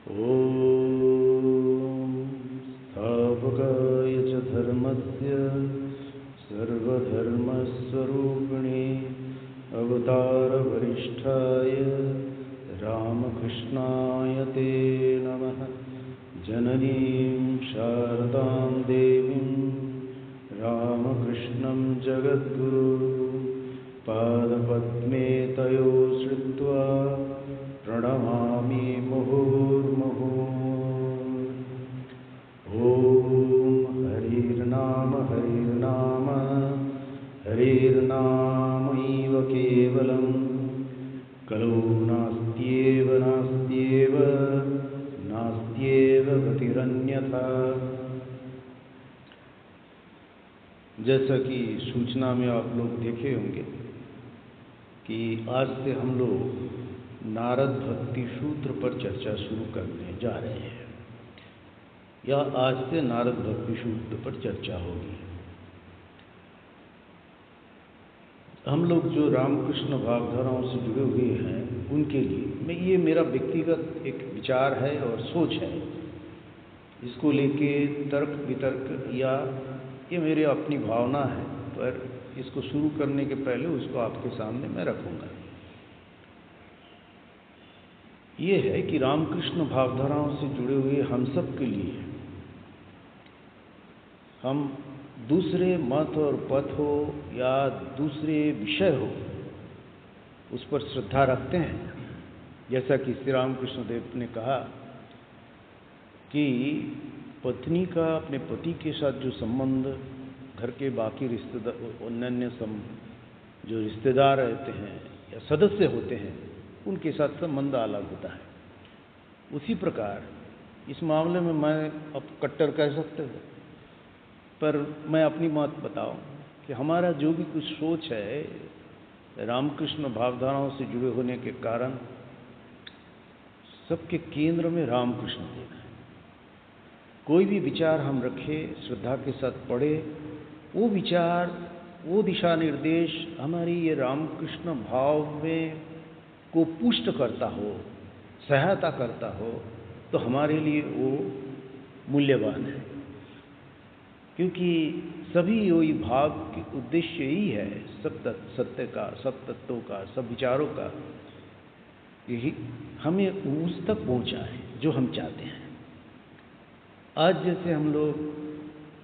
ॐ स्थापकाय च धर्मस्य सर्वधर्मस्वरूपिणे अवतारवरिष्ठाय रामकृष्णाय ते नमः। जननीं शारदां देवीं रामकृष्णं जगद्गुरु पादपद्मे तयो श्रित्वा प्रणमामि मुहुर्मुहुः। ॐ हरिर्नाम हरिर्नाम हरिर्नामैव केवलं कलौ नास्त्येव नास्त्येव नास्त्येव गतिरन्यथा। जैसा कि सूचना में आप लोग देखे होंगे कि आज से हम लोग नारद भक्ति सूत्र पर चर्चा शुरू करने जा रहे हैं, या आज से नारद भक्ति सूत्र पर चर्चा होगी। हम लोग जो रामकृष्ण भावधाराओं से जुड़े हुए हैं उनके लिए ये मेरा व्यक्तिगत एक विचार है और सोच है। इसको लेके तर्क वितर्क या ये मेरी अपनी भावना है, पर इसको शुरू करने के पहले उसको आपके सामने मैं रखूँगा। ये है कि रामकृष्ण भावधाराओं से जुड़े हुए हम सब के लिए हम दूसरे मत और पथ हो या दूसरे विषय हो उस पर श्रद्धा रखते हैं। जैसा कि श्री रामकृष्ण देव ने कहा कि पत्नी का अपने पति के साथ जो संबंध, घर के बाकी रिश्तेदार अन्य जो रिश्तेदार रहते हैं या सदस्य होते हैं उनके साथ संबंध अलग होता है। उसी प्रकार इस मामले में मैं अब कट्टर कह सकते हो, पर मैं अपनी बात बताऊं कि हमारा जो भी कुछ सोच है रामकृष्ण भावधाराओं से जुड़े होने के कारण सबके केंद्र में रामकृष्ण देव है। कोई भी विचार हम रखें, श्रद्धा के साथ पढ़े, वो विचार, वो दिशा निर्देश हमारी ये रामकृष्ण भाव में को पुष्ट करता हो, सहायता करता हो, तो हमारे लिए वो मूल्यवान है। क्योंकि सभी वही भाव के उद्देश्य ही है, सब सत्य का, सब तत्वों का, सब विचारों का, यही हमें उस तक पहुँचाए जो हम चाहते हैं। आज जैसे हम लोग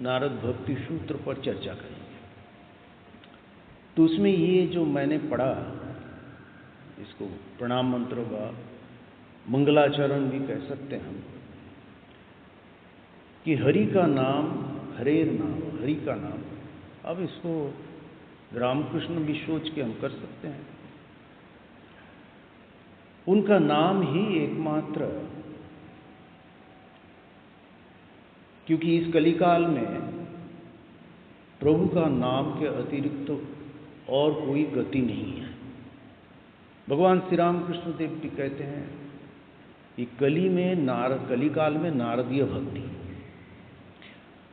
नारद भक्ति सूत्र पर चर्चा करेंगे, तो उसमें ये जो मैंने पढ़ा, इसको प्रणाम मंत्रों का मंगलाचरण भी कह सकते हैं हम, कि हरि का नाम, हरेर नाम, हरि का नाम। अब इसको रामकृष्ण भी सोच के हम कर सकते हैं। उनका नाम ही एकमात्र, क्योंकि इस कलिकाल में प्रभु का नाम के अतिरिक्त और कोई गति नहीं है। भगवान श्री रामकृष्ण देव भी कहते हैं कि कलिकाल में नारदीय भक्ति।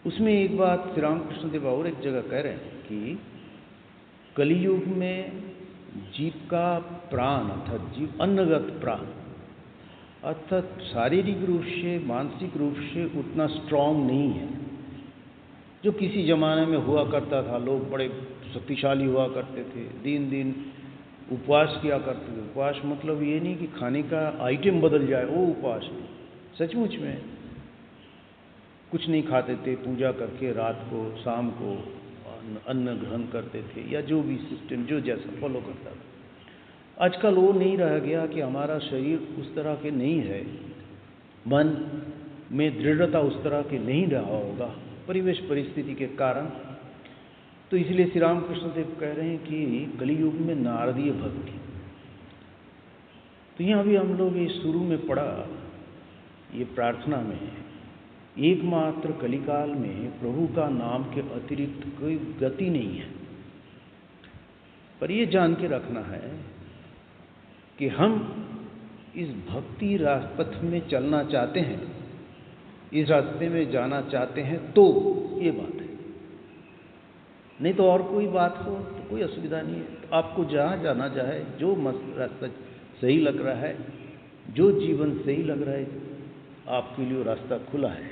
उसमें एक बात श्री रामकृष्ण देव और एक जगह कह रहे हैं कि कलियुग में जीव का प्राण अर्थात जीव अन्नगत प्राण अर्थात शारीरिक रूप से, मानसिक रूप से उतना स्ट्रांग नहीं है जो किसी जमाने में हुआ करता था। लोग बड़े शक्तिशाली हुआ करते थे, दिन दिन उपवास किया करते थे। उपवास मतलब ये नहीं कि खाने का आइटम बदल जाए, वो उपवास नहीं, सचमुच में कुछ नहीं खाते थे, पूजा करके रात को शाम को अन्न ग्रहण करते थे, या जो भी सिस्टम जो जैसा फॉलो करता था। आजकल वो नहीं रह गया कि हमारा शरीर उस तरह के नहीं है, मन में दृढ़ता उस तरह के नहीं रहा होगा परिवेश परिस्थिति के कारण। तो इसलिए श्री रामकृष्ण देव कह रहे हैं कि कलियुग में नारदीय भक्ति। तो यहाँ भी हम लोग ये शुरू में पढ़ा, ये प्रार्थना में, एकमात्र कलिकाल में प्रभु का नाम के अतिरिक्त कोई गति नहीं है। पर ये जान के रखना है कि हम इस भक्ति पथ में चलना चाहते हैं, इस रास्ते में जाना चाहते हैं, तो ये बात है। नहीं तो और कोई बात हो तो कोई असुविधा नहीं है। तो आपको जहाँ जाना चाहे, जो रास्ता सही लग रहा है, जो जीवन सही लग रहा है, आपके लिए वो रास्ता खुला है।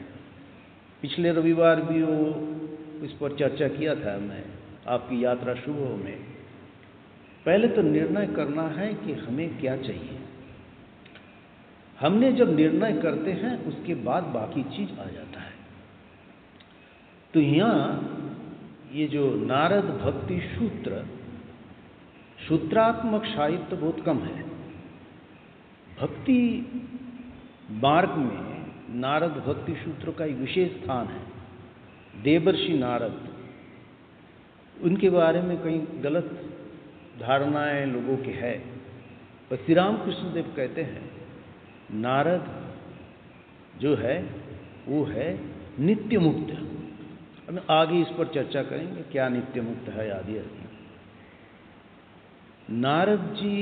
पिछले रविवार भी वो इस पर चर्चा किया था मैं, आपकी यात्रा शुभ हो में। पहले तो निर्णय करना है कि हमें क्या चाहिए। हमने जब निर्णय करते हैं उसके बाद बाकी चीज आ जाता है। तो यहाँ ये जो नारद भक्ति सूत्र, सूत्रात्मक साहित्य बहुत कम है। भक्ति मार्ग में नारद भक्ति सूत्र का एक विशेष स्थान है। देवर्षि नारद, उनके बारे में कई गलत धारणाएं लोगों की है, पर श्री राम कृष्णदेव कहते हैं नारद जो है वो है नित्य मुक्त। हम आगे इस पर चर्चा करेंगे क्या नित्य मुक्त है आदि आदि। नारद जी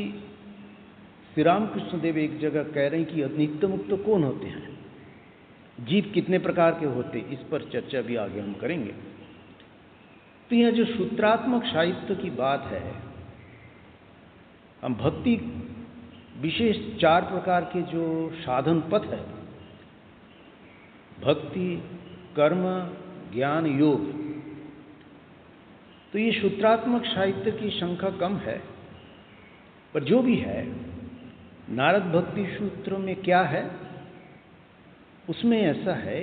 श्री राम कृष्णदेव एक जगह कह रहे हैं कि नित्य मुक्त कौन होते हैं, जीव कितने प्रकार के होते, इस पर चर्चा भी आगे हम करेंगे। तो यह जो सूत्रात्मक साहित्य की बात है, हम भक्ति विशेष 4 प्रकार के जो साधन पथ है, भक्ति, कर्म, ज्ञान, योग, तो ये सूत्रात्मक साहित्य की संख्या कम है। पर जो भी है, नारद भक्ति सूत्र में क्या है, उसमें ऐसा है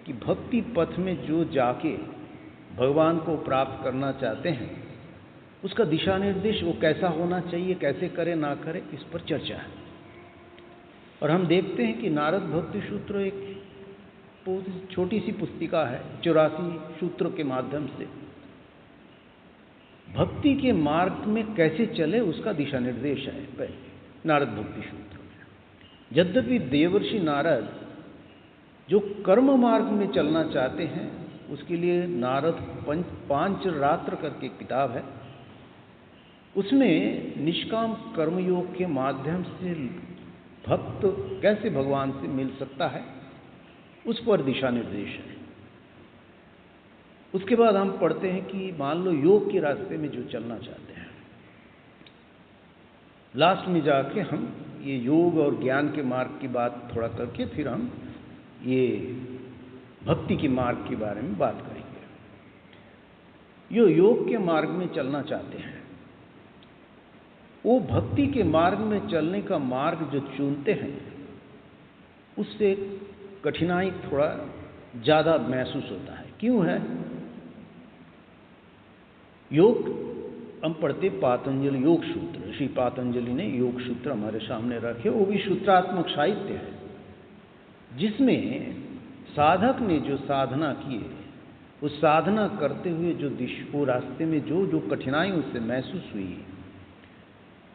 कि भक्ति पथ में जो जाके भगवान को प्राप्त करना चाहते हैं उसका दिशा निर्देश वो कैसा होना चाहिए, कैसे करे ना करे, इस पर चर्चा है। और हम देखते हैं कि नारद भक्ति सूत्र एक बहुत छोटी सी पुस्तिका है, 84 सूत्रों के माध्यम से भक्ति के मार्ग में कैसे चले उसका दिशा निर्देश है पहले नारद भक्ति सूत्र में। यद्यपि देवर्षि नारद जो कर्म मार्ग में चलना चाहते हैं उसके लिए नारद पांच रात्र करके एक किताब है, उसमें निष्काम कर्मयोग के माध्यम से भक्त कैसे भगवान से मिल सकता है उस पर दिशा निर्देश है। उसके बाद हम पढ़ते हैं कि मान लो योग के रास्ते में जो चलना चाहते हैं, लास्ट में जाके हम ये योग और ज्ञान के मार्ग की बात थोड़ा करके फिर हम ये भक्ति के मार्ग के बारे में बात करेंगे। जो योग के मार्ग में चलना चाहते हैं वो भक्ति के मार्ग में चलने का मार्ग जो चुनते हैं उससे कठिनाई थोड़ा ज़्यादा महसूस होता है। क्यों है? योग हम पढ़ते पातंजलि योग सूत्र, श्री पातंजलि ने योग सूत्र हमारे सामने रखे, वो भी सूत्रात्मक साहित्य है जिसमें साधक ने जो साधना की है, उस साधना करते हुए जो वो रास्ते में जो जो कठिनाई उससे महसूस हुई,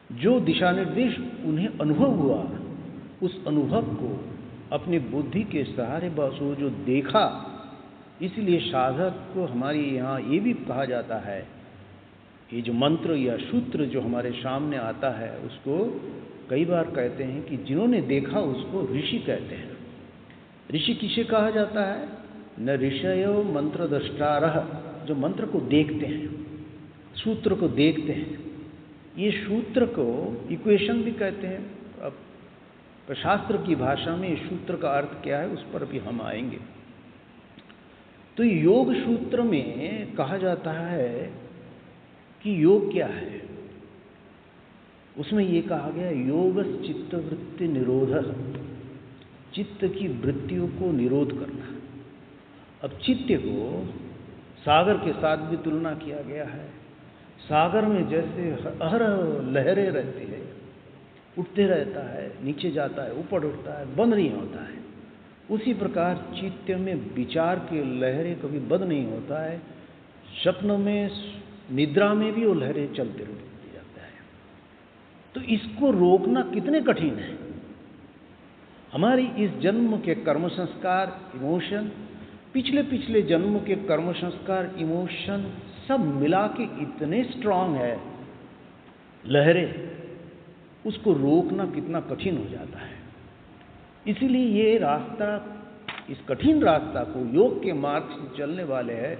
जो दिशा निर्देश उन्हें अनुभव हुआ, उस अनुभव को अपनी बुद्धि के सहारे बस वो जो देखा, इसलिए साधक को हमारी यहाँ ये भी कहा जाता है, ये जो मंत्र या सूत्र जो हमारे सामने आता है उसको कई बार कहते हैं कि जिन्होंने देखा उसको ऋषि कहते हैं। ऋषि किसे कहा जाता है? न ऋषयो मंत्र द्रष्टारः, जो मंत्र को देखते हैं, सूत्र को देखते हैं। ये सूत्र को इक्वेशन भी कहते हैं। अब शास्त्र की भाषा में सूत्र का अर्थ क्या है उस पर भी हम आएंगे। तो योग सूत्र में कहा जाता है कि योग क्या है, उसमें ये कहा गया योग चित्त वृत्ति निरोध, चित्त की वृत्तियों को निरोध करना। अब चित्त को सागर के साथ भी तुलना किया गया है। सागर में जैसे हर लहरें रहती है, उठते रहता है, नीचे जाता है, ऊपर उठता है, बंद नहीं होता है, उसी प्रकार चित्त में विचार की लहरें कभी बंद नहीं होता है। स्वप्न में, निद्रा में भी वो लहरें चलते रहती जाता है। तो इसको रोकना कितने कठिन है। हमारी इस जन्म के कर्म संस्कार, इमोशन, पिछले जन्म के कर्म संस्कार, इमोशन सब मिला के इतने स्ट्रांग है लहरें, उसको रोकना कितना कठिन हो जाता है। इसीलिए ये रास्ता, इस कठिन रास्ता को योग के मार्ग से चलने वाले हैं,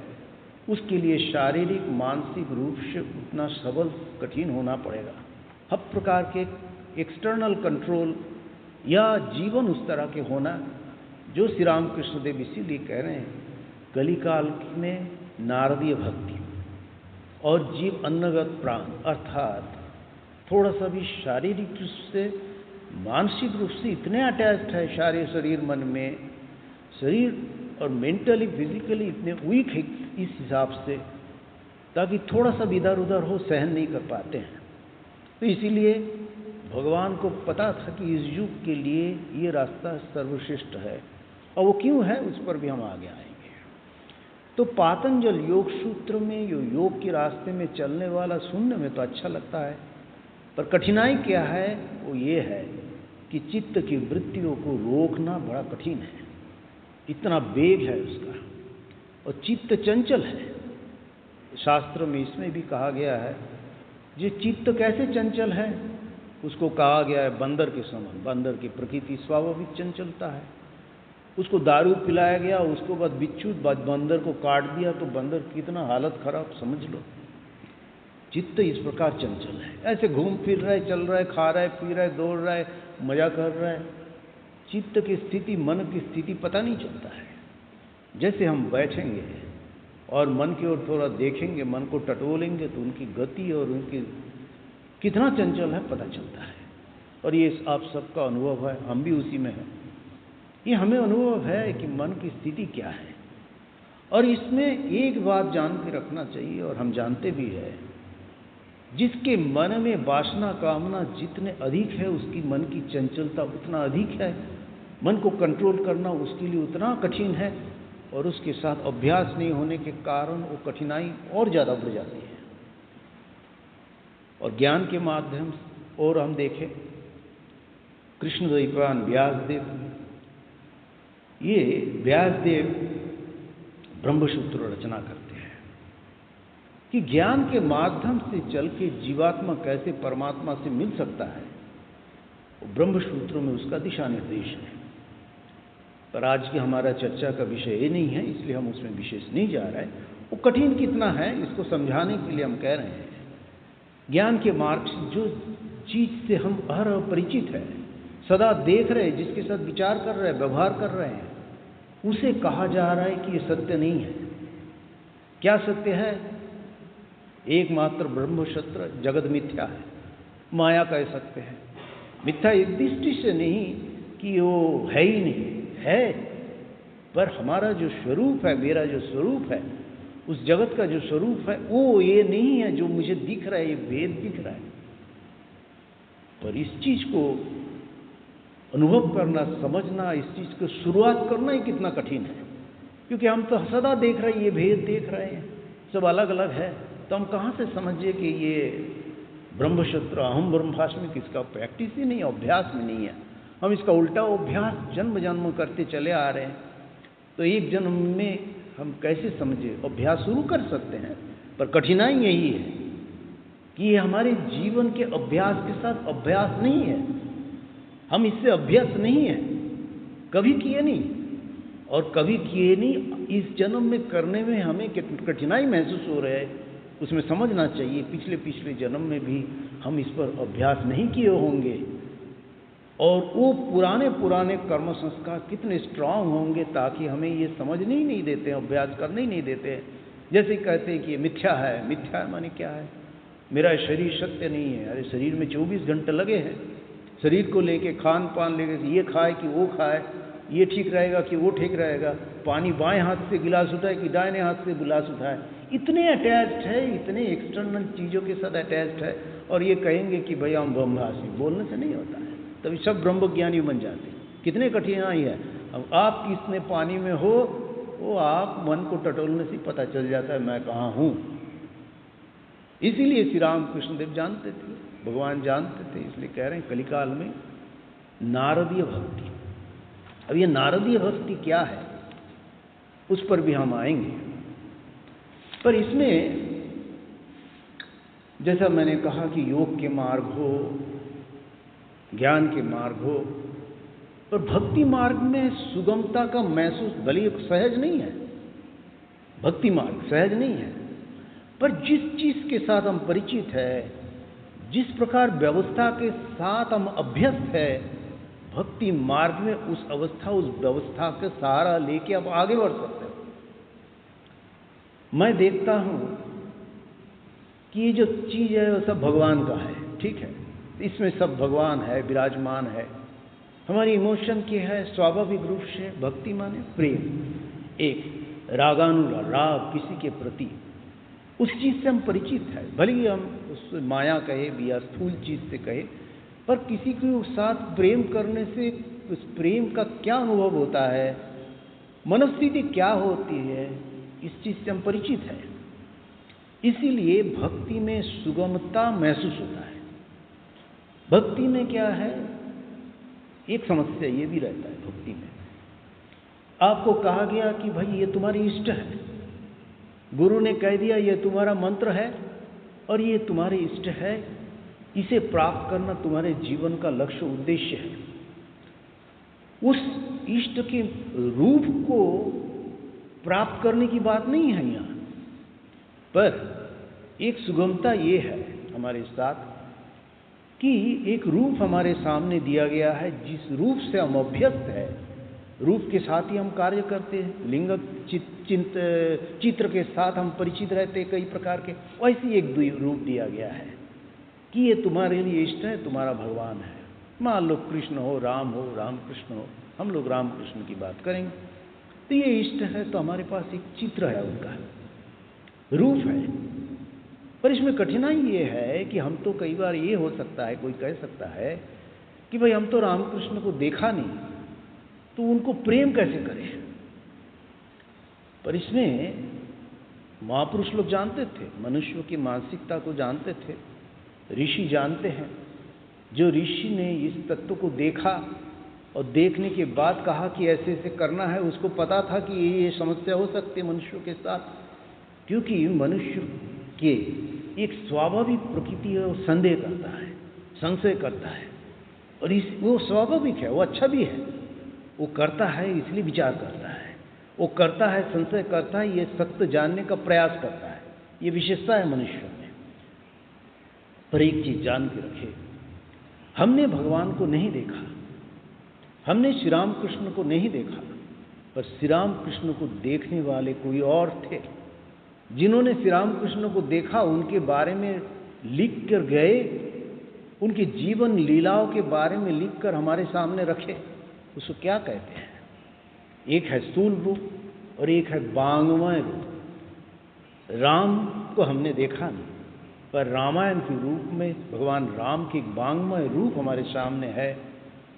उसके लिए शारीरिक मानसिक रूप से उतना सबल कठिन होना पड़ेगा। हर प्रकार के एक्सटर्नल कंट्रोल या जीवन उस तरह के होना जो श्री रामकृष्ण देव इसीलिए कह रहे हैं कलिकाल में नारदीय भक्ति और जीव अन्नगत प्राण, अर्थात थोड़ा सा भी शारीरिक रूप से मानसिक रूप से इतने अटैच्ड है शरीर मन में, शरीर और मेंटली फिजिकली इतने वीक है इस हिसाब से, ताकि थोड़ा सा भी इधर उधर हो सहन नहीं कर पाते हैं। तो इसीलिए भगवान को पता था कि इस युग के लिए ये रास्ता सर्वश्रेष्ठ है, और वो क्यों है उस पर भी हम आगे आएंगे। तो पातंजल योग सूत्र में जो योग के रास्ते में चलने वाला सुनने में तो अच्छा लगता है, पर कठिनाई क्या है वो ये है कि चित्त की वृत्तियों को रोकना बड़ा कठिन है, इतना वेग है उसका, और चित्त चंचल है। शास्त्र में इसमें भी कहा गया है ये चित्त कैसे चंचल है, उसको कहा गया है बंदर के समान, बंदर की प्रकृति स्वाभाविक चंचलता है। उसको दारू पिलाया गया, उसको बाद बिच्छू बंदर को काट दिया तो बंदर कितना हालत खराब समझ लो। चित्त इस प्रकार चंचल है, ऐसे घूम फिर रहा है, चल रहा है, खा रहा है, पी रहा है, दौड़ रहा है, मजा कर रहा है। चित्त की स्थिति, मन की स्थिति पता नहीं चलता है। जैसे हम बैठेंगे और मन की ओर थोड़ा देखेंगे, मन को टटोलेंगे तो उनकी गति और उनकी कितना चंचल है पता चलता है। और ये आप सबका अनुभव है, हम भी उसी में हैं। ये हमें अनुभव है कि मन की स्थिति क्या है। और इसमें एक बात जान के रखना चाहिए, और हम जानते भी हैं, जिसके मन में वासना कामना जितने अधिक है उसकी मन की चंचलता उतना अधिक है, मन को कंट्रोल करना उसके लिए उतना कठिन है, और उसके साथ अभ्यास नहीं होने के कारण वो कठिनाई और ज़्यादा बढ़ जाती है। और ज्ञान के माध्यम से और हम देखें कृष्णद्वैपायन व्यासदेव, ये व्यासदेव ब्रह्मसूत्र रचना करते हैं कि ज्ञान के माध्यम से चल के जीवात्मा कैसे परमात्मा से मिल सकता है, ब्रह्मसूत्रों में उसका दिशा निर्देश है। पर आज की हमारा चर्चा का विषय ये नहीं है, इसलिए हम उसमें विशेष नहीं जा रहे हैं। वो कठिन कितना है इसको समझाने के लिए हम कह रहे हैं। ज्ञान के मार्ग से जो चीज से हम अपरिचित है, सदा देख रहे हैं, जिसके साथ विचार कर रहे हैं, व्यवहार कर रहे हैं, उसे कहा जा रहा है कि ये सत्य नहीं है। क्या सत्य है? एकमात्र ब्रह्म सत्य, जगत मिथ्या है, माया का सत्य है। मिथ्या एक दृष्टि से नहीं कि वो है ही नहीं है, पर हमारा जो स्वरूप है, मेरा जो स्वरूप है, उस जगत का जो स्वरूप है वो ये नहीं है जो मुझे दिख रहा है, ये भेद दिख रहा है। पर इस चीज को अनुभव करना, समझना, इस चीज को शुरुआत करना ही कितना कठिन है, क्योंकि हम तो सदा देख रहे हैं, ये भेद देख रहे हैं, सब अलग अलग है। तो हम कहाँ से समझिए कि ये ब्रह्मसूत्र अहम ब्रह्मास्मि किसका प्रैक्टिस ही नहीं, अभ्यास में नहीं है। हम इसका उल्टा अभ्यास जन्म जन्म करते चले आ रहे हैं। तो एक जन्म में हम कैसे समझे? अभ्यास शुरू कर सकते हैं, पर कठिनाई यही है कि ये हमारे जीवन के अभ्यास के साथ अभ्यास नहीं है। हम इससे अभ्यास नहीं है, कभी किए नहीं, और कभी किए नहीं। इस जन्म में करने में हमें कठिनाई महसूस हो रहा है, उसमें समझना चाहिए पिछले जन्म में भी हम इस पर अभ्यास नहीं किए होंगे, और वो पुराने कर्म संस्कार कितने स्ट्रांग होंगे ताकि हमें ये समझने ही नहीं देते हैं, अभ्यास करने ही नहीं देते हैं। जैसे कहते हैं कि ये मिथ्या है। मिथ्या है माने क्या है? मेरा शरीर सत्य नहीं है। अरे शरीर में 24 घंटे लगे हैं, शरीर को लेके खान पान लेके, ये खाए कि वो खाए, ये ठीक रहेगा कि वो ठीक रहेगा, पानी बाएं हाथ से गिलास उठाए कि दाहिने हाथ से गिलास उठाए, इतने अटैच्ड है, इतने एक्सटर्नल चीज़ों के साथ अटैच्ड है। और ये कहेंगे कि भैया हम ब्रह्मभाषी, बोलने से नहीं होता है, तभी सब ब्रह्मज्ञानी बन जाते हैं। कितने कठिनाई है। अब आप किसने पानी में हो, वो आप मन को टटोलने से पता चल जाता है मैं कहाँ हूँ। इसीलिए श्री रामकृष्ण देव जानते थे, भगवान जानते थे, इसलिए कह रहे हैं कलिकाल में नारदीय भक्ति। अब ये नारदीय भक्ति क्या है उस पर भी हम आएंगे। पर इसमें जैसा मैंने कहा कि योग के मार्ग हो, ज्ञान के मार्ग हो, पर भक्ति मार्ग में सुगमता का महसूस भले सहज नहीं है, भक्ति मार्ग सहज नहीं है, पर जिस चीज के साथ हम परिचित है, जिस प्रकार व्यवस्था के साथ हम अभ्यस्त है, भक्ति मार्ग में उस व्यवस्था का सहारा लेके आप आगे बढ़ सकते हो। मैं देखता हूं कि ये जो चीज है वो सब भगवान का है, ठीक है, इसमें सब भगवान है, विराजमान है। हमारी इमोशन की है स्वाभाविक रूप से भक्ति माने प्रेम, एक रागानुराग किसी के प्रति, उस चीज से हम परिचित है। भले ही हम उस माया कहे या स्थूल चीज से कहे, पर किसी के साथ प्रेम करने से उस प्रेम का क्या अनुभव होता है, मनस्थिति क्या होती है, इस चीज से हम परिचित है। इसीलिए भक्ति में सुगमता महसूस होता है। भक्ति में क्या है, एक समस्या ये भी रहता है भक्ति में, आपको कहा गया कि भाई ये तुम्हारी इष्ट है, गुरु ने कह दिया ये तुम्हारा मंत्र है और ये तुम्हारी इष्ट है, इसे प्राप्त करना तुम्हारे जीवन का लक्ष्य उद्देश्य है। उस इष्ट के रूप को प्राप्त करने की बात नहीं है यहाँ, पर एक सुगमता ये है हमारे साथ कि एक रूप हमारे सामने दिया गया है, जिस रूप से हम अभ्यस्त है, रूप के साथ ही हम कार्य करते हैं, लिंग चित्र के साथ हम परिचित रहते हैं कई प्रकार के, वैसे एक रूप दिया गया है कि ये तुम्हारे लिए इष्ट है, तुम्हारा भगवान है। मान लो कृष्ण हो, राम हो, राम कृष्ण हो, हम लोग राम कृष्ण की बात करेंगे, तो ये इष्ट है, तो हमारे पास एक चित्र है, उनका रूप है। पर इसमें कठिनाई ये है कि हम तो कई बार ये हो सकता है, कोई कह सकता है कि भाई हम तो रामकृष्ण को देखा नहीं, तो उनको प्रेम कैसे करें। पर इसमें महापुरुष लोग जानते थे, मनुष्यों की मानसिकता को जानते थे, ऋषि जानते हैं। जो ऋषि ने इस तत्व को देखा और देखने के बाद कहा कि ऐसे ऐसे करना है, उसको पता था कि ये समस्या हो सकती है मनुष्यों के साथ, क्योंकि मनुष्य के एक स्वाभाविक प्रकृति है, वो संदेह करता है, संशय करता है, और वो स्वाभाविक है, वो अच्छा भी है, वो करता है इसलिए विचार करता है, वो करता है संशय करता है, ये सत्य जानने का प्रयास करता है, ये विशेषता है मनुष्य में। पर एक चीज जान के रखे, हमने भगवान को नहीं देखा, हमने श्री राम कृष्ण को नहीं देखा, पर श्री राम कृष्ण को देखने वाले कोई और थे। जिन्होंने श्री राम कृष्ण को देखा उनके बारे में लिख कर गए, उनके जीवन लीलाओं के बारे में लिख कर हमारे सामने रखे। उसको क्या कहते हैं, एक है स्थूल रूप और एक है बांगमय रूप। राम को हमने देखा नहीं, पर रामायण के रूप में भगवान राम के एक बांगमय रूप हमारे सामने है,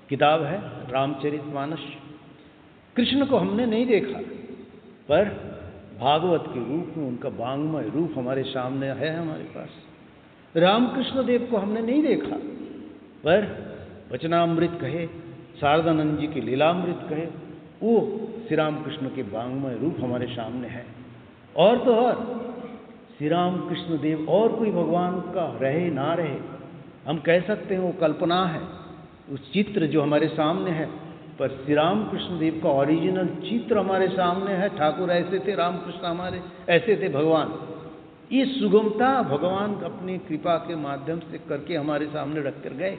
किताब है रामचरितमानस। कृष्ण को हमने नहीं देखा, पर भागवत के रूप में उनका बांगमय रूप हमारे सामने है हमारे पास। रामकृष्ण देव को हमने नहीं देखा, पर वचनामृत कहे, शारदानंद जी के लीलामृत कहे, वो श्री राम कृष्ण के बांगमय रूप हमारे सामने है। और तो और श्री राम कृष्ण देव और कोई भगवान का रहे ना रहे, हम कह सकते हैं वो कल्पना है, उस चित्र जो हमारे सामने है, पर श्री राम कृष्ण देव का ओरिजिनल चित्र हमारे सामने है। ठाकुर ऐसे थे, रामकृष्ण हमारे ऐसे थे भगवान। ये सुगमता भगवान अपनी कृपा के माध्यम से करके हमारे सामने रख कर गए।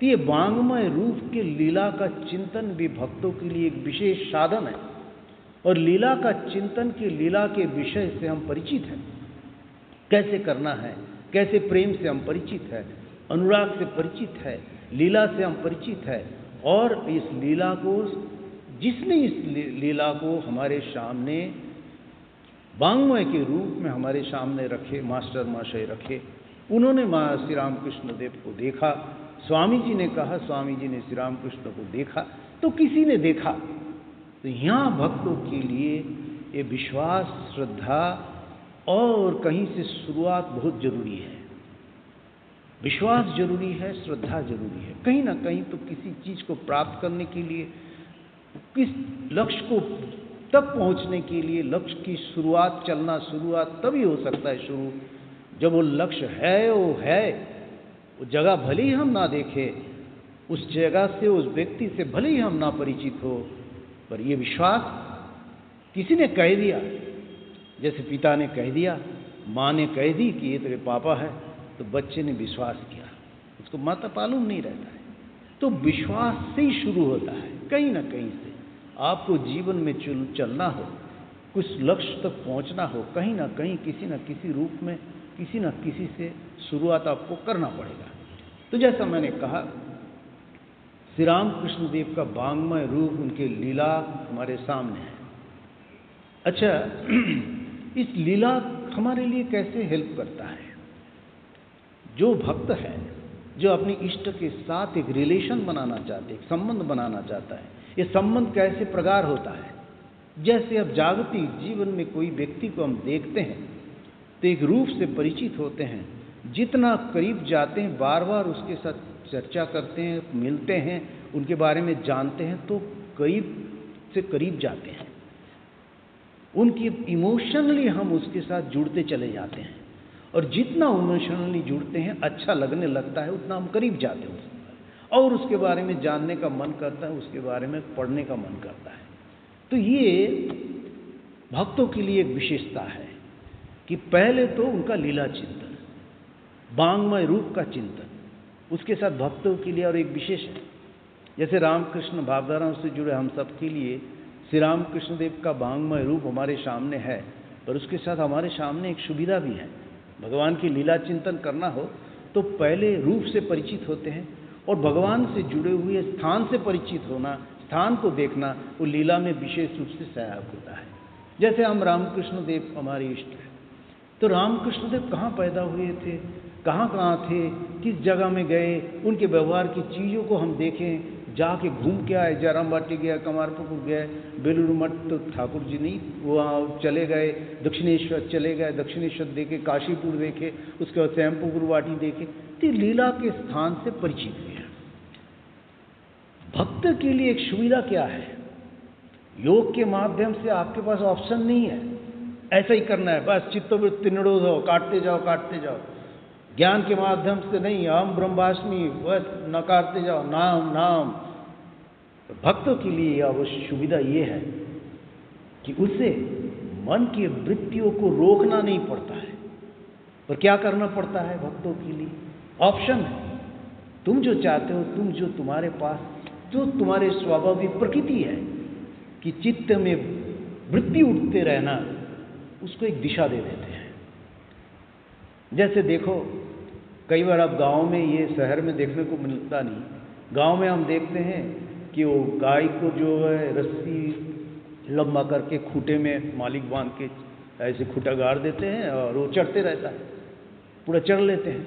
तो ये वांगमय रूप के लीला का चिंतन भी भक्तों के लिए एक विशेष साधन है, और लीला का चिंतन के लीला के विषय से हम परिचित हैं, कैसे करना है, कैसे प्रेम से हम परिचित है, अनुराग से परिचित है, लीला से हम परिचित है। और इस लीला को, जिसने इस लीला को हमारे सामने वांग्मय के रूप में हमारे सामने रखे, मास्टर महाशय रखे, उन्होंने श्री राम कृष्ण देव को देखा। स्वामी जी ने कहा, स्वामी जी ने श्री राम कृष्ण को देखा, तो किसी ने देखा। तो यहाँ भक्तों के लिए ये विश्वास, श्रद्धा और कहीं से शुरुआत बहुत जरूरी है। विश्वास जरूरी है, श्रद्धा जरूरी है। कहीं ना कहीं तो किसी चीज को प्राप्त करने के लिए, किस लक्ष्य को तक पहुंचने के लिए, लक्ष्य की शुरुआत, चलना शुरुआत तभी हो सकता है शुरू जब वो लक्ष्य है, वो जगह भले ही हम ना देखें, उस जगह से, उस व्यक्ति से भले ही हम ना परिचित हो, पर ये विश्वास किसी ने कह दिया, जैसे पिता ने कह दिया, माँ ने कह दी कि ये तेरे पापा है, तो बच्चे ने विश्वास किया, उसको माता मालूम नहीं रहता है, तो विश्वास से ही शुरू होता है, कहीं ना कहीं से। आपको जीवन में चलना हो, कुछ लक्ष्य तक पहुंचना हो, कहीं ना कहीं किसी न किसी रूप में किसी न किसी से शुरुआत आपको करना पड़ेगा। तो जैसा मैंने कहा, श्री राम कृष्ण देव का वांग्मय रूप, उनके लीला हमारे सामने है। अच्छा, इस लीला हमारे लिए कैसे हेल्प करता है? जो भक्त है, जो अपने इष्ट के साथ एक रिलेशन बनाना चाहते हैं, एक संबंध बनाना चाहता है, ये संबंध कैसे प्रगाढ़ होता है? जैसे अब जागतिक जीवन में कोई व्यक्ति को हम देखते हैं तो एक रूप से परिचित होते हैं, जितना करीब जाते हैं, बार बार उसके साथ चर्चा करते हैं, मिलते हैं, उनके बारे में जानते हैं, तो करीब से करीब जाते हैं, उनकी इमोशनली हम उसके साथ जुड़ते चले जाते हैं, और जितना इमोशनली जुड़ते हैं अच्छा लगने लगता है, उतना हम करीब जाते हैं उसके, और उसके बारे में जानने का मन करता है, उसके बारे में पढ़ने का मन करता है। तो ये भक्तों के लिए एक विशेषता है कि पहले तो उनका लीला चिंतन, वांग्मय रूप का चिंतन, उसके साथ भक्तों के लिए और एक विशेष है। जैसे रामकृष्ण भावधाराओं से जुड़े हम सब के लिए श्री रामकृष्ण देव का वांग्मय रूप हमारे सामने है, पर उसके साथ हमारे सामने एक सुविधा भी है। भगवान की लीला चिंतन करना हो तो पहले रूप से परिचित होते हैं, और भगवान से जुड़े हुए स्थान से परिचित होना, स्थान को देखना, वो लीला में विशेष रूप से सहायक होता है। जैसे हम रामकृष्ण देव हमारे इष्ट हैं, तो रामकृष्ण देव कहाँ पैदा हुए थे, कहाँ कहाँ थे, किस जगह में गए, उनके व्यवहार की चीज़ों को हम देखें, जाके घूम के आए, जयराम बाटी गया, कमारपुकुर गए, बेलूर मठ तो ठाकुर जी नहीं, वहाँ चले गए, दक्षिणेश्वर चले गए, दक्षिणेश्वर देखे, काशीपुर देखे, उसके बाद श्यामपुकुर वाटी देखे, तो लीला के स्थान से परिचित हुए। भक्त के लिए एक सुविधा क्या है? योग के माध्यम से आपके पास ऑप्शन नहीं है, ऐसा ही करना है, बस चित्तवृत्ति निरोध हो, काटते जाओ काटते जाओ। ज्ञान के माध्यम से नहीं, हम ब्रह्मास्मि, बस नकारते जाओ, नाम नाम। तो भक्तों के लिए अवश्य सुविधा ये है कि उसे मन की वृत्तियों को रोकना नहीं पड़ता है। पर क्या करना पड़ता है भक्तों के लिए? ऑप्शन है, तुम जो चाहते हो, तुम जो तुम्हारे पास, जो तुम्हारे स्वाभाविक प्रकृति है कि चित्त में वृत्ति उठते रहना, उसको एक दिशा दे देते हैं। जैसे देखो, कई बार अब गांव में, ये शहर में देखने को मिलता नहीं, गांव में हम देखते हैं कि वो गाय को जो है रस्सी लंबा करके खूंटे में मालिक बांध के ऐसे खूंटा गाड़ देते हैं, और वो चढ़ते रहता है, पूरा चढ़ लेते हैं।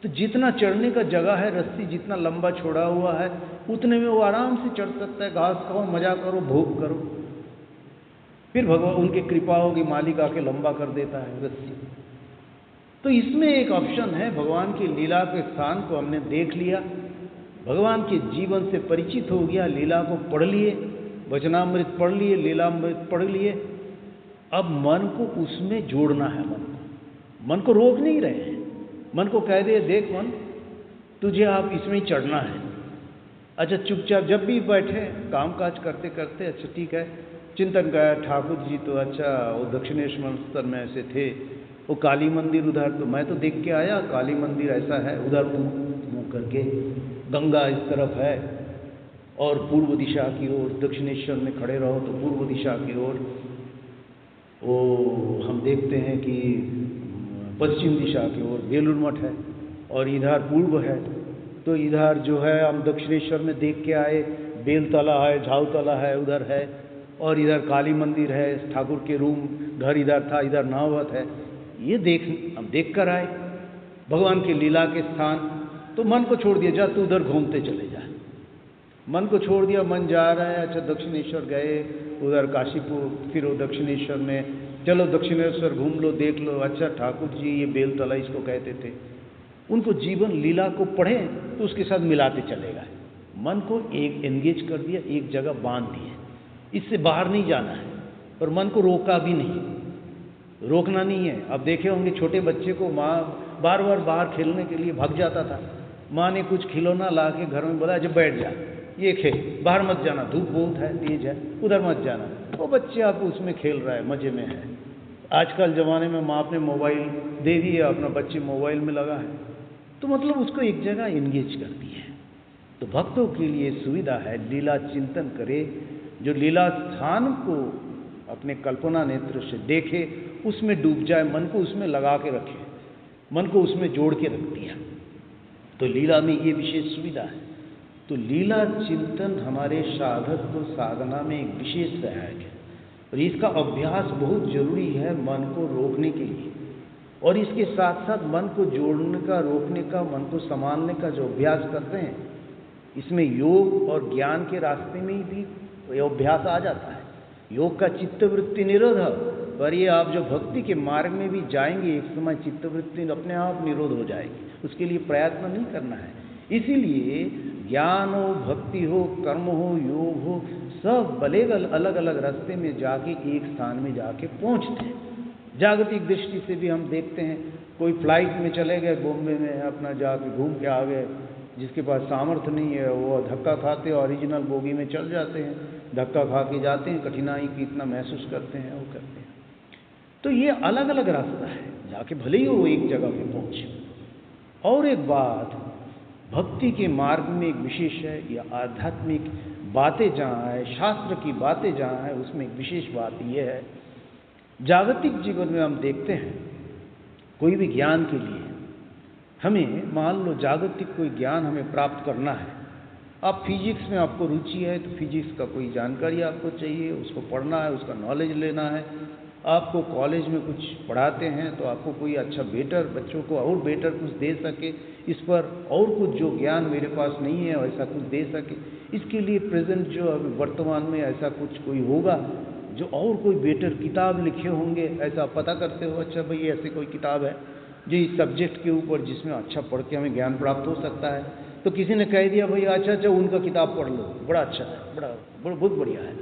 तो जितना चढ़ने का जगह है, रस्सी जितना लंबा छोड़ा हुआ है, उतने में वो आराम से चढ़ सकता है। घास खाओ, मजा करो, भोग करो, फिर भगवान उनकी कृपा होगी, मालिक आके लंबा कर देता है रस्सी। तो इसमें एक ऑप्शन है, भगवान की लीला के स्थान को हमने देख लिया, भगवान के जीवन से परिचित हो गया, लीला को पढ़ लिए, वचनामृत पढ़ लिए, लीलामृत पढ़ लिए, अब मन को उसमें जोड़ना है। मन को रोक नहीं रहे हैं, मन को कह दे, देख मन, तुझे आप इसमें ही चढ़ना है। अच्छा, चुपचाप जब भी बैठे काम काज करते करते, अच्छा ठीक है, चिंतन करा, ठाकुर जी तो अच्छा वो दक्षिणेश्वर स्तर में ऐसे थे, वो काली मंदिर उधर तो मैं तो देख के आया, काली मंदिर ऐसा है, उधर मुँह करके गंगा इस तरफ है, और पूर्व दिशा की ओर दक्षिणेश्वर में खड़े रहो तो पूर्व दिशा की ओर, वो हम देखते हैं कि पश्चिम दिशा की ओर बेलूर मठ है, और इधर पूर्व है। तो इधर जो है हम दक्षिणेश्वर में देख के आए, बेलतला है, झाऊतला है, उधर है, और इधर काली मंदिर है, ठाकुर के रूम घर इधर था, इधर नावत है, ये हम देख कर आए भगवान की लीला के स्थान। तो मन को छोड़ दिया, जा तू उधर घूमते चले जा, मन को छोड़ दिया, मन जा रहा है, अच्छा दक्षिणेश्वर गए, उधर काशीपुर, फिर वो दक्षिणेश्वर में, चलो दक्षिणेश्वर घूम लो, देख लो, अच्छा ठाकुर जी ये बेलतला इसको कहते थे, उनको जीवन लीला को पढ़ें तो उसके साथ मिलाते चले गए। मन को एक एंगेज कर दिया, एक जगह बांध दिए, इससे बाहर नहीं जाना है, पर मन को रोका भी नहीं, रोकना नहीं है। अब देखे होंगे छोटे बच्चे को माँ बार बार बाहर खेलने के लिए भाग जाता था, माँ ने कुछ खिलौना ला के घर में बोला, जब बैठ जा, ये खेल, बाहर मत जाना, धूप बहुत है, तेज है, उधर मत जाना। वो बच्चे आप उसमें खेल रहा है, मजे में है। आजकल ज़माने में माँ अपने मोबाइल दे दी है, अपना बच्चे मोबाइल में लगा है, तो मतलब उसको एक जगह एंगेज कर दी है। तो भक्तों के लिए सुविधा है, लीला चिंतन करे, जो लीला स्थान को अपने कल्पना नेत्र से देखे, उसमें डूब जाए, मन को उसमें लगा के रखे, मन को उसमें जोड़ के रख दिया। तो लीला में ये विशेष सुविधा है। तो लीला चिंतन हमारे साधक को साधना में एक विशेष सहायक है, और इसका अभ्यास बहुत जरूरी है मन को रोकने के लिए। और इसके साथ साथ मन को जोड़ने का, रोकने का, मन को संभालने का जो अभ्यास करते हैं, इसमें योग और ज्ञान के रास्ते में ही भी ये अभ्यास आ जाता है। योग का चित्तवृत्ति निरोध, पर ये आप जो भक्ति के मार्ग में भी जाएंगे, एक समय चित्तवृत्ति अपने आप निरोध हो जाएगी, उसके लिए प्रयत्न नहीं करना है। इसीलिए ज्ञान हो, भक्ति हो, कर्म हो, योग हो, सब अलग अलग रास्ते में जाके एक स्थान में जाके पहुंचते हैं। जागतिक दृष्टि से भी हम देखते हैं, कोई फ्लाइट में चले गए, बॉम्बे में अपना जाके घूम के आ गए, जिसके पास सामर्थ्य नहीं है वो धक्का खाते ओरिजिनल बोगी में चल जाते हैं, धक्का खा के जाते हैं, कठिनाई की इतना महसूस करते हैं, वो करते हैं। तो ये अलग अलग रास्ता है, जाके भले ही वो एक जगह पे पहुंचे। और एक बात, भक्ति के मार्ग में एक विशेष है, या आध्यात्मिक बातें जहाँ है, शास्त्र की बातें जहाँ है, उसमें एक विशेष बात यह है, जागतिक जीवन में हम देखते हैं कोई भी ज्ञान के लिए हमें, मान लो जागतिक कोई ज्ञान हमें प्राप्त करना है, आप फिजिक्स में आपको रुचि है तो फिजिक्स का कोई जानकारी आपको चाहिए, उसको पढ़ना है, उसका नॉलेज लेना है। आपको कॉलेज में कुछ पढ़ाते हैं तो आपको कोई अच्छा बेटर, बच्चों को और बेटर कुछ दे सके, इस पर और कुछ जो ज्ञान मेरे पास नहीं है ऐसा कुछ दे सके, इसके लिए प्रेजेंट जो अभी वर्तमान में ऐसा कुछ कोई होगा जो और कोई बेटर किताब लिखे होंगे, ऐसा पता करते हो, अच्छा भाई ऐसे कोई किताब है जो इस सब्जेक्ट के ऊपर जिसमें अच्छा पढ़ के हमें ज्ञान प्राप्त हो सकता है। तो किसी ने कह दिया भाई अच्छा उनका किताब पढ़ लो, बड़ा अच्छा है, बहुत बढ़िया है।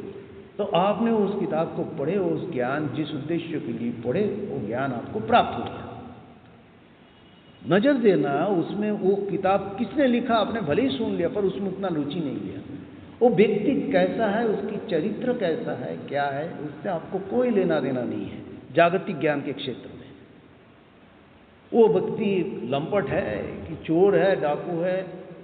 तो आपने उस किताब को पढ़े, उस ज्ञान जिस उद्देश्य के लिए पढ़े, वो ज्ञान आपको प्राप्त हो गया। नजर देना उसमें, वो किताब किसने लिखा आपने भले ही सुन लिया, पर उसमें उतना रुचि नहीं लिया। वो व्यक्ति कैसा है, उसकी चरित्र कैसा है, क्या है, उससे आपको कोई लेना देना नहीं है। जागतिक ज्ञान के क्षेत्र में वो व्यक्ति लंपट है कि चोर है, डाकू है,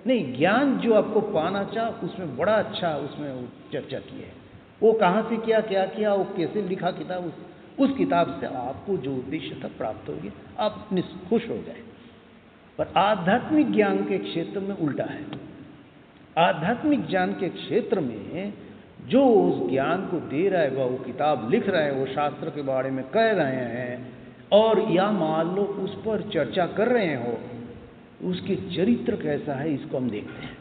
नहीं, ज्ञान जो आपको पाना चाह उसमें बड़ा अच्छा उसमें चर्चा की है। वो कहाँ से क्या किया, वो कैसे लिखा किताब, उस किताब से आपको जो उद्देश्य था प्राप्त हो गया, आप खुश हो गए। पर आध्यात्मिक ज्ञान के क्षेत्र में उल्टा है। आध्यात्मिक ज्ञान के क्षेत्र में जो उस ज्ञान को दे रहा है, वो किताब लिख रहे हैं, वो शास्त्र के बारे में कह रहे हैं, और या मान लो उस पर चर्चा कर रहे हो, उसके चरित्र कैसा है इसको हम देखते हैं।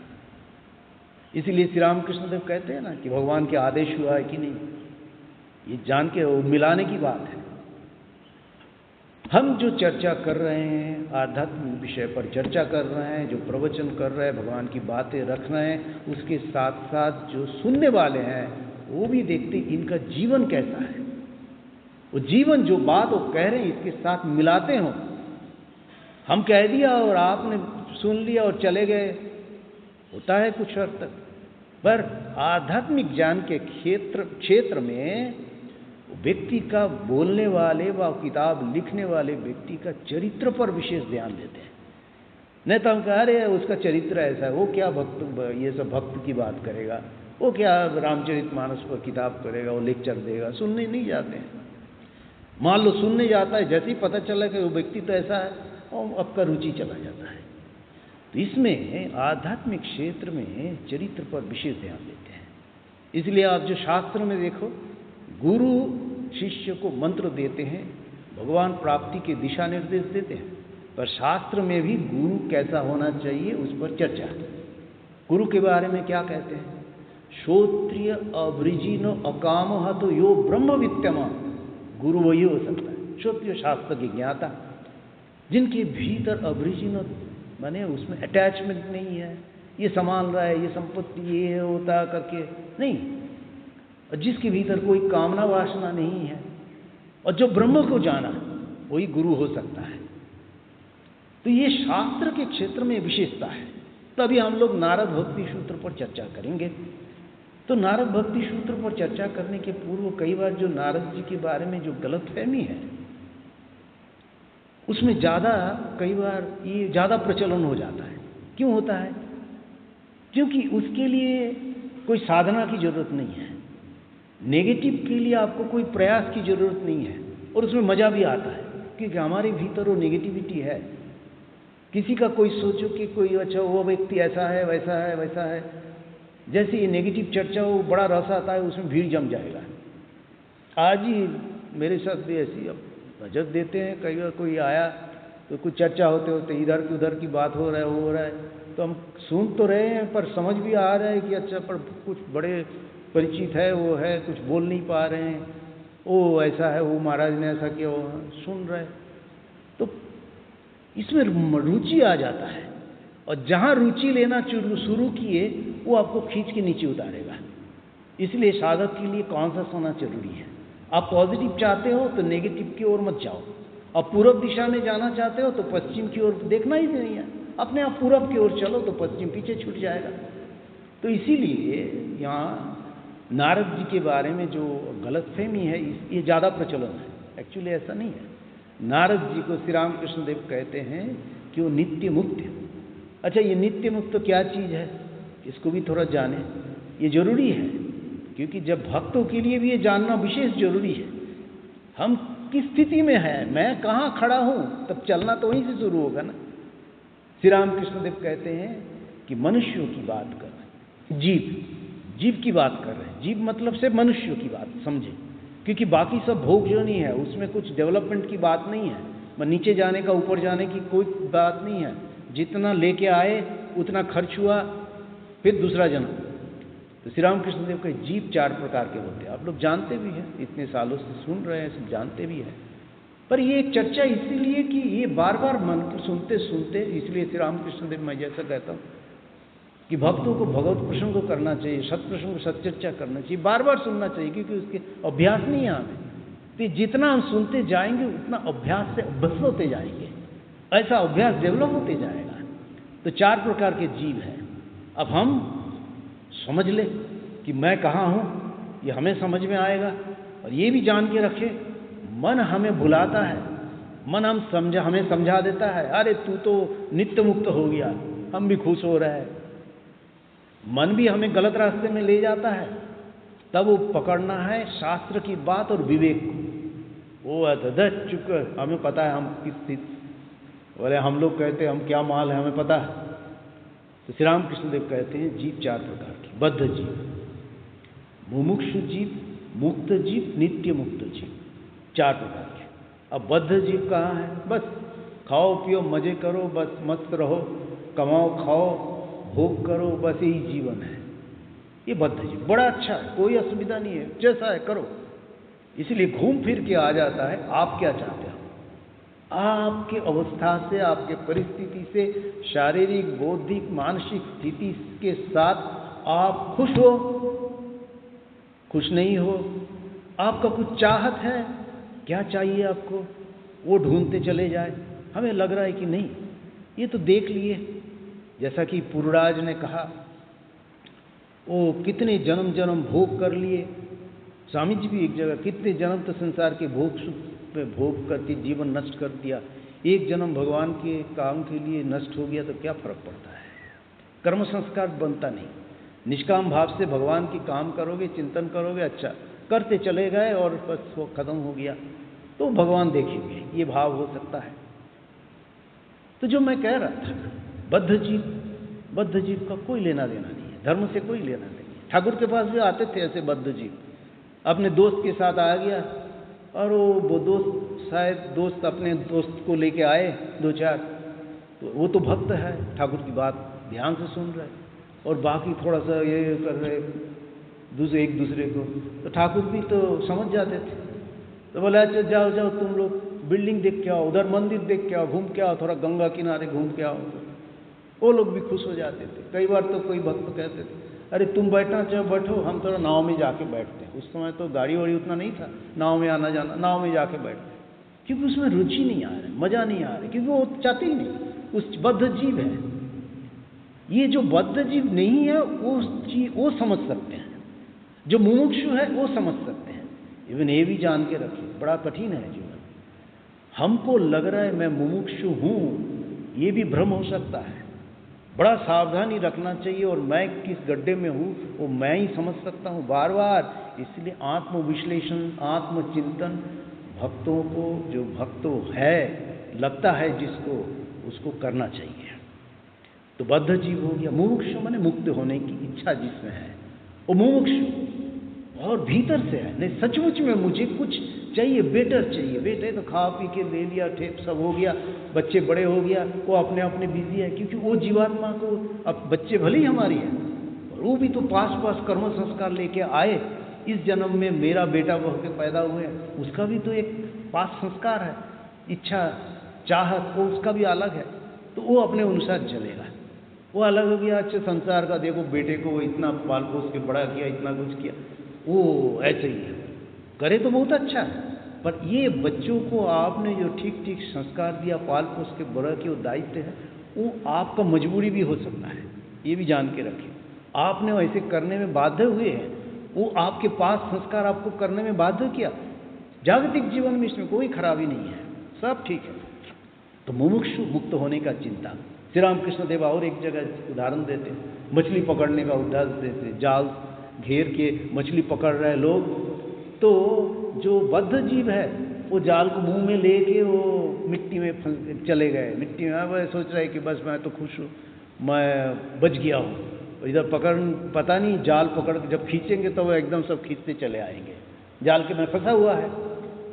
इसलिए श्री रामकृष्ण देव कहते हैं ना कि भगवान के आदेश हुआ है कि नहीं, ये जान के मिलाने की बात है। हम जो चर्चा कर रहे हैं, आध्यात्मिक विषय पर चर्चा कर रहे हैं, जो प्रवचन कर रहे हैं, भगवान की बातें रख रहे हैं, उसके साथ साथ जो सुनने वाले हैं वो भी देखते इनका जीवन कैसा है। वो जीवन जो बात वो कह रहे हैं इसके साथ मिलाते हो। हम कह दिया और आपने सुन लिया और चले गए, होता है कुछ हद तक। पर आध्यात्मिक ज्ञान के क्षेत्र में व्यक्ति का, बोलने वाले व किताब लिखने वाले व्यक्ति का चरित्र पर विशेष ध्यान देते हैं। नहीं तो हम कह रहे हैं उसका चरित्र ऐसा है, वो क्या भक्त, ये सब भक्त की बात करेगा, वो क्या रामचरितमानस पर किताब करेगा, वो लेक्चर देगा, सुनने नहीं जाते हैं। मान लो सुनने जाता है, जैसे ही पता चला कि वो व्यक्ति तो ऐसा है, और आपका रुचि चला जाता है। तो इसमें आध्यात्मिक क्षेत्र में चरित्र पर विशेष ध्यान देते हैं। इसलिए आप जो शास्त्र में देखो, गुरु शिष्य को मंत्र देते हैं, भगवान प्राप्ति के दिशा निर्देश देते हैं, पर शास्त्र में भी गुरु कैसा होना चाहिए उस पर चर्चा है। गुरु के बारे में क्या कहते हैं, श्रोत्रिय अवृजिनो अकामः तो यो ब्रह्म वित्तमा, गुरु वही हो सकता है श्रोत्रिय शास्त्र की ज्ञाता, जिनके भीतर अवृजिनो माने उसमें अटैचमेंट नहीं है, ये संभाल रहा है, ये संपत्ति ये होता करके नहीं, और जिसके भीतर कोई कामना वासना नहीं है, और जो ब्रह्म को जाना वही गुरु हो सकता है। तो ये शास्त्र के क्षेत्र में विशेषता है। तो अभी हम लोग नारद भक्ति सूत्र पर चर्चा करेंगे। तो नारद भक्ति सूत्र पर चर्चा करने के पूर्व कई बार जो नारद जी के बारे में जो गलतफहमी है, उसमें कई बार ये ज़्यादा प्रचलन हो जाता है। क्यों होता है? क्योंकि उसके लिए कोई साधना की जरूरत नहीं है। नेगेटिव के लिए आपको कोई प्रयास की जरूरत नहीं है, और उसमें मजा भी आता है, क्योंकि हमारे भीतर वो नेगेटिविटी है। किसी का कोई सोचो कि कोई अच्छा वो व्यक्ति ऐसा है, वैसा है, वैसा है, जैसे ये नेगेटिव चर्चा वो बड़ा रस आता है, उसमें भीड़ जम जाएगा। आज ही मेरे साथ भी ऐसी, अब बजट देते हैं, कई बार कोई आया तो कुछ चर्चा होते होते इधर की उधर की बात हो रहा है, वो हो रहा है, तो हम सुन तो रहे हैं, पर समझ भी आ रहा है कि अच्छा, पर कुछ बड़े परिचित है, वो है, कुछ बोल नहीं पा रहे हैं, वो ऐसा है, वो महाराज ने ऐसा किया, वो सुन रहे, तो इसमें रुचि आ जाता है। और जहाँ रुचि लेना शुरू किए, वो आपको खींच के नीचे उतारेगा। इसलिए साधक के लिए कौन सा सोना जरूरी है? आप पॉजिटिव चाहते हो तो नेगेटिव की ओर मत जाओ, आप पूरब दिशा में जाना चाहते हो तो पश्चिम की ओर देखना ही नहीं है, अपने आप पूरब की ओर चलो तो पश्चिम पीछे छूट जाएगा। तो इसीलिए यहाँ नारद जी के बारे में जो गलतफहमी है, ये ज़्यादा प्रचलन है। एक्चुअली ऐसा नहीं है। नारद जी को श्री रामकृष्ण देव कहते हैं कि वो नित्य मुक्त। अच्छा, ये नित्य मुक्त क्या चीज़ है, इसको भी थोड़ा जाने, ये जरूरी है, क्योंकि जब भक्तों के लिए भी ये जानना विशेष जरूरी है। हम किस स्थिति में है, मैं कहाँ खड़ा हूँ, तब चलना तो वहीं से शुरू होगा ना। श्री रामकृष्ण देव कहते हैं कि मनुष्यों की बात कर रहे हैं, जीव की बात कर रहे हैं। जीव मतलब से मनुष्यों की बात समझे, क्योंकि बाकी सब भोग जो नहीं है, उसमें कुछ डेवलपमेंट की बात नहीं है, नीचे जाने का ऊपर जाने की कोई बात नहीं है। जितना लेके आए उतना खर्च हुआ, फिर दूसरा जन्म। तो श्री रामकृष्ण देव के जीव 4 प्रकार के होते हैं, आप लोग जानते भी हैं, इतने सालों से सुन रहे हैं, सब जानते भी हैं। पर ये एक चर्चा इसीलिए कि ये बार बार मन को सुनते सुनते, इसलिए श्री रामकृष्ण देव, मैं जैसा कहता हूँ कि भक्तों को भगवत प्रसंग को करना चाहिए, सत्प्रसंग सच्चर्चा करना चाहिए, बार बार सुनना चाहिए, क्योंकि उसके अभ्यास नहीं है हमें। तो जितना हम सुनते जाएंगे उतना अभ्यास से अभ्यस्त होते जाएंगे, ऐसा अभ्यास डेवलप होते जाएगा। तो 4 प्रकार के जीव हैं। अब हम समझ ले कि मैं कहाँ हूँ, ये हमें समझ में आएगा। और ये भी जान के रखे, मन हमें भुलाता है, मन हमें समझा देता है, अरे तू तो नित्य मुक्त हो गया, हम भी खुश हो रहे हैं। मन भी हमें गलत रास्ते में ले जाता है, तब वो पकड़ना है शास्त्र की बात और विवेक को। वो अधध चुक, हमें पता है हम किस स्थिति, बोले हम लोग कहते हैं हम क्या माल है, हमें पता है। तो श्री रामकृष्ण देव कहते हैं जीव 4 प्रकार की, बद्ध जीव, मुमुक्षु जीव, मुक्त जीव, नित्य मुक्त जीव, 4 प्रकार के। अब बद्ध जीव कहाँ है? बस खाओ पियो मजे करो, बस मस्त रहो, कमाओ खाओ भोग करो, बस यही जीवन है। ये बद्ध जीव बड़ा अच्छा है, कोई असुविधा नहीं है, जैसा है करो। इसलिए घूम फिर के आ जाता है आप क्या चाहते हो, आपके अवस्था से, आपके परिस्थिति से, शारीरिक बौद्धिक मानसिक स्थिति के साथ आप खुश हो, खुश नहीं हो, आपका कुछ चाहत है, क्या चाहिए आपको, वो ढूंढते चले जाए। हमें लग रहा है कि नहीं, ये तो देख लिए, जैसा कि पूर्वराज ने कहा, वो कितने जन्म जन्म भोग कर लिए। स्वामी जी भी एक जगह, कितने जन्म तो संसार के भोग सुख पे भोग करके जीवन नष्ट कर दिया, एक जन्म भगवान के काम के लिए नष्ट हो गया तो क्या फर्क पड़ता है। कर्म संस्कार बनता नहीं, निष्काम भाव से भगवान की काम करोगे, चिंतन करोगे, अच्छा करते चले गए और बस वो खत्म हो गया, तो भगवान देखेंगे, ये भाव हो सकता है। तो जो मैं कह रहा था, बद्ध जीव का कोई लेना देना नहीं है, धर्म से कोई लेना नहीं है। ठाकुर के पास भी आते थे ऐसे बद्ध जीव, अपने दोस्त के साथ आ गया, और वो दोस्त शायद दोस्त अपने दोस्त को लेके आए 2-4, तो वो तो भक्त है, ठाकुर की बात ध्यान से सुन रहे, और बाकी थोड़ा सा ये कर रहे एक दूसरे को, तो ठाकुर भी तो समझ जाते थे। तो बोले अच्छा जाओ जाओ तुम लोग बिल्डिंग देख के आओ, उधर मंदिर देख के आओ, घूम के आओ, थोड़ा गंगा किनारे घूम के आओ। वो लोग भी खुश हो जाते थे। कई बार तो कोई भक्त कहते थे, अरे तुम बैठना चाहो बैठो, हम थोड़ा नाव में जाके बैठते हैं। उस समय तो गाड़ी वाड़ी उतना नहीं था, नाव में आना जाना, नाव में जाके बैठते, क्योंकि उसमें रुचि नहीं आ रही, मजा नहीं आ रही, क्योंकि वो चाहते ही नहीं। उस बद्ध जीव है, ये जो बद्ध जीव नहीं है वो समझ सकते हैं, जो मुमुक्षु है वो समझ सकते हैं। इवन ये भी जान के रखिए, बड़ा कठिन है जीवन। हमको लग रहा है मैं मुमुक्षु हूँ, ये भी भ्रम हो सकता है। बड़ा सावधानी रखना चाहिए, और मैं किस गड्ढे में हूँ वो मैं ही समझ सकता हूँ बार बार। इसलिए आत्मविश्लेषण, आत्मचिंतन भक्तों को, जो भक्तों है लगता है जिसको, उसको करना चाहिए। तो बद्ध जीव हो गया। मुमुक्षु माने मुक्त होने की इच्छा जिसमें है, वो मुमुक्षु और भीतर से है। नहीं, सचमुच में मुझे कुछ चाहिए, बेटर चाहिए। बेटे तो खा पी के ले लिया, ठेप सब हो गया, बच्चे बड़े हो गया, वो अपने अपने बिजी है, क्योंकि वो जीवात्मा को, अब बच्चे भले ही हमारी है, और वो भी तो पास पास कर्म संस्कार लेके आए। इस जन्म में मेरा बेटा बह के पैदा हुए, उसका भी तो एक पास संस्कार है, इच्छा चाहत, वो उसका भी अलग है। तो वो अपने अनुसार चलेगा। वो अलग हो गया, अच्छे संसार का देखो, बेटे को वो इतना पाल पोस के बड़ा किया, इतना कुछ किया, वो ऐसे ही है, करे तो बहुत अच्छा है। पर ये बच्चों को आपने जो ठीक ठीक संस्कार दिया, पाल पोस के बड़ा किया, वो दायित्व है, वो आपका मजबूरी भी हो सकता है, ये भी जान के रखिए। आपने वैसे करने में बाध्य हुए हैं, वो आपके पास संस्कार आपको करने में बाध्य किया। जागतिक जीवन में इसमें कोई खराबी नहीं है, सब ठीक है। तो मुमुक्षु मुक्त होने का चिंता। श्री रामकृष्ण देव और एक जगह उदाहरण देते हैं, मछली पकड़ने का उदाहरण देते हैं। जाल घेर के मछली पकड़ रहे लोग, तो जो बद्ध जीव है वो जाल को मुंह में लेके वो मिट्टी में चले गए। मिट्टी में वह सोच रहे कि बस मैं तो खुश हूँ, मैं बच गया हूँ। इधर पकड़, पता नहीं जाल पकड़ के जब खींचेंगे तो वह एकदम सब खींचते चले आएंगे, जाल के में फंसा हुआ है।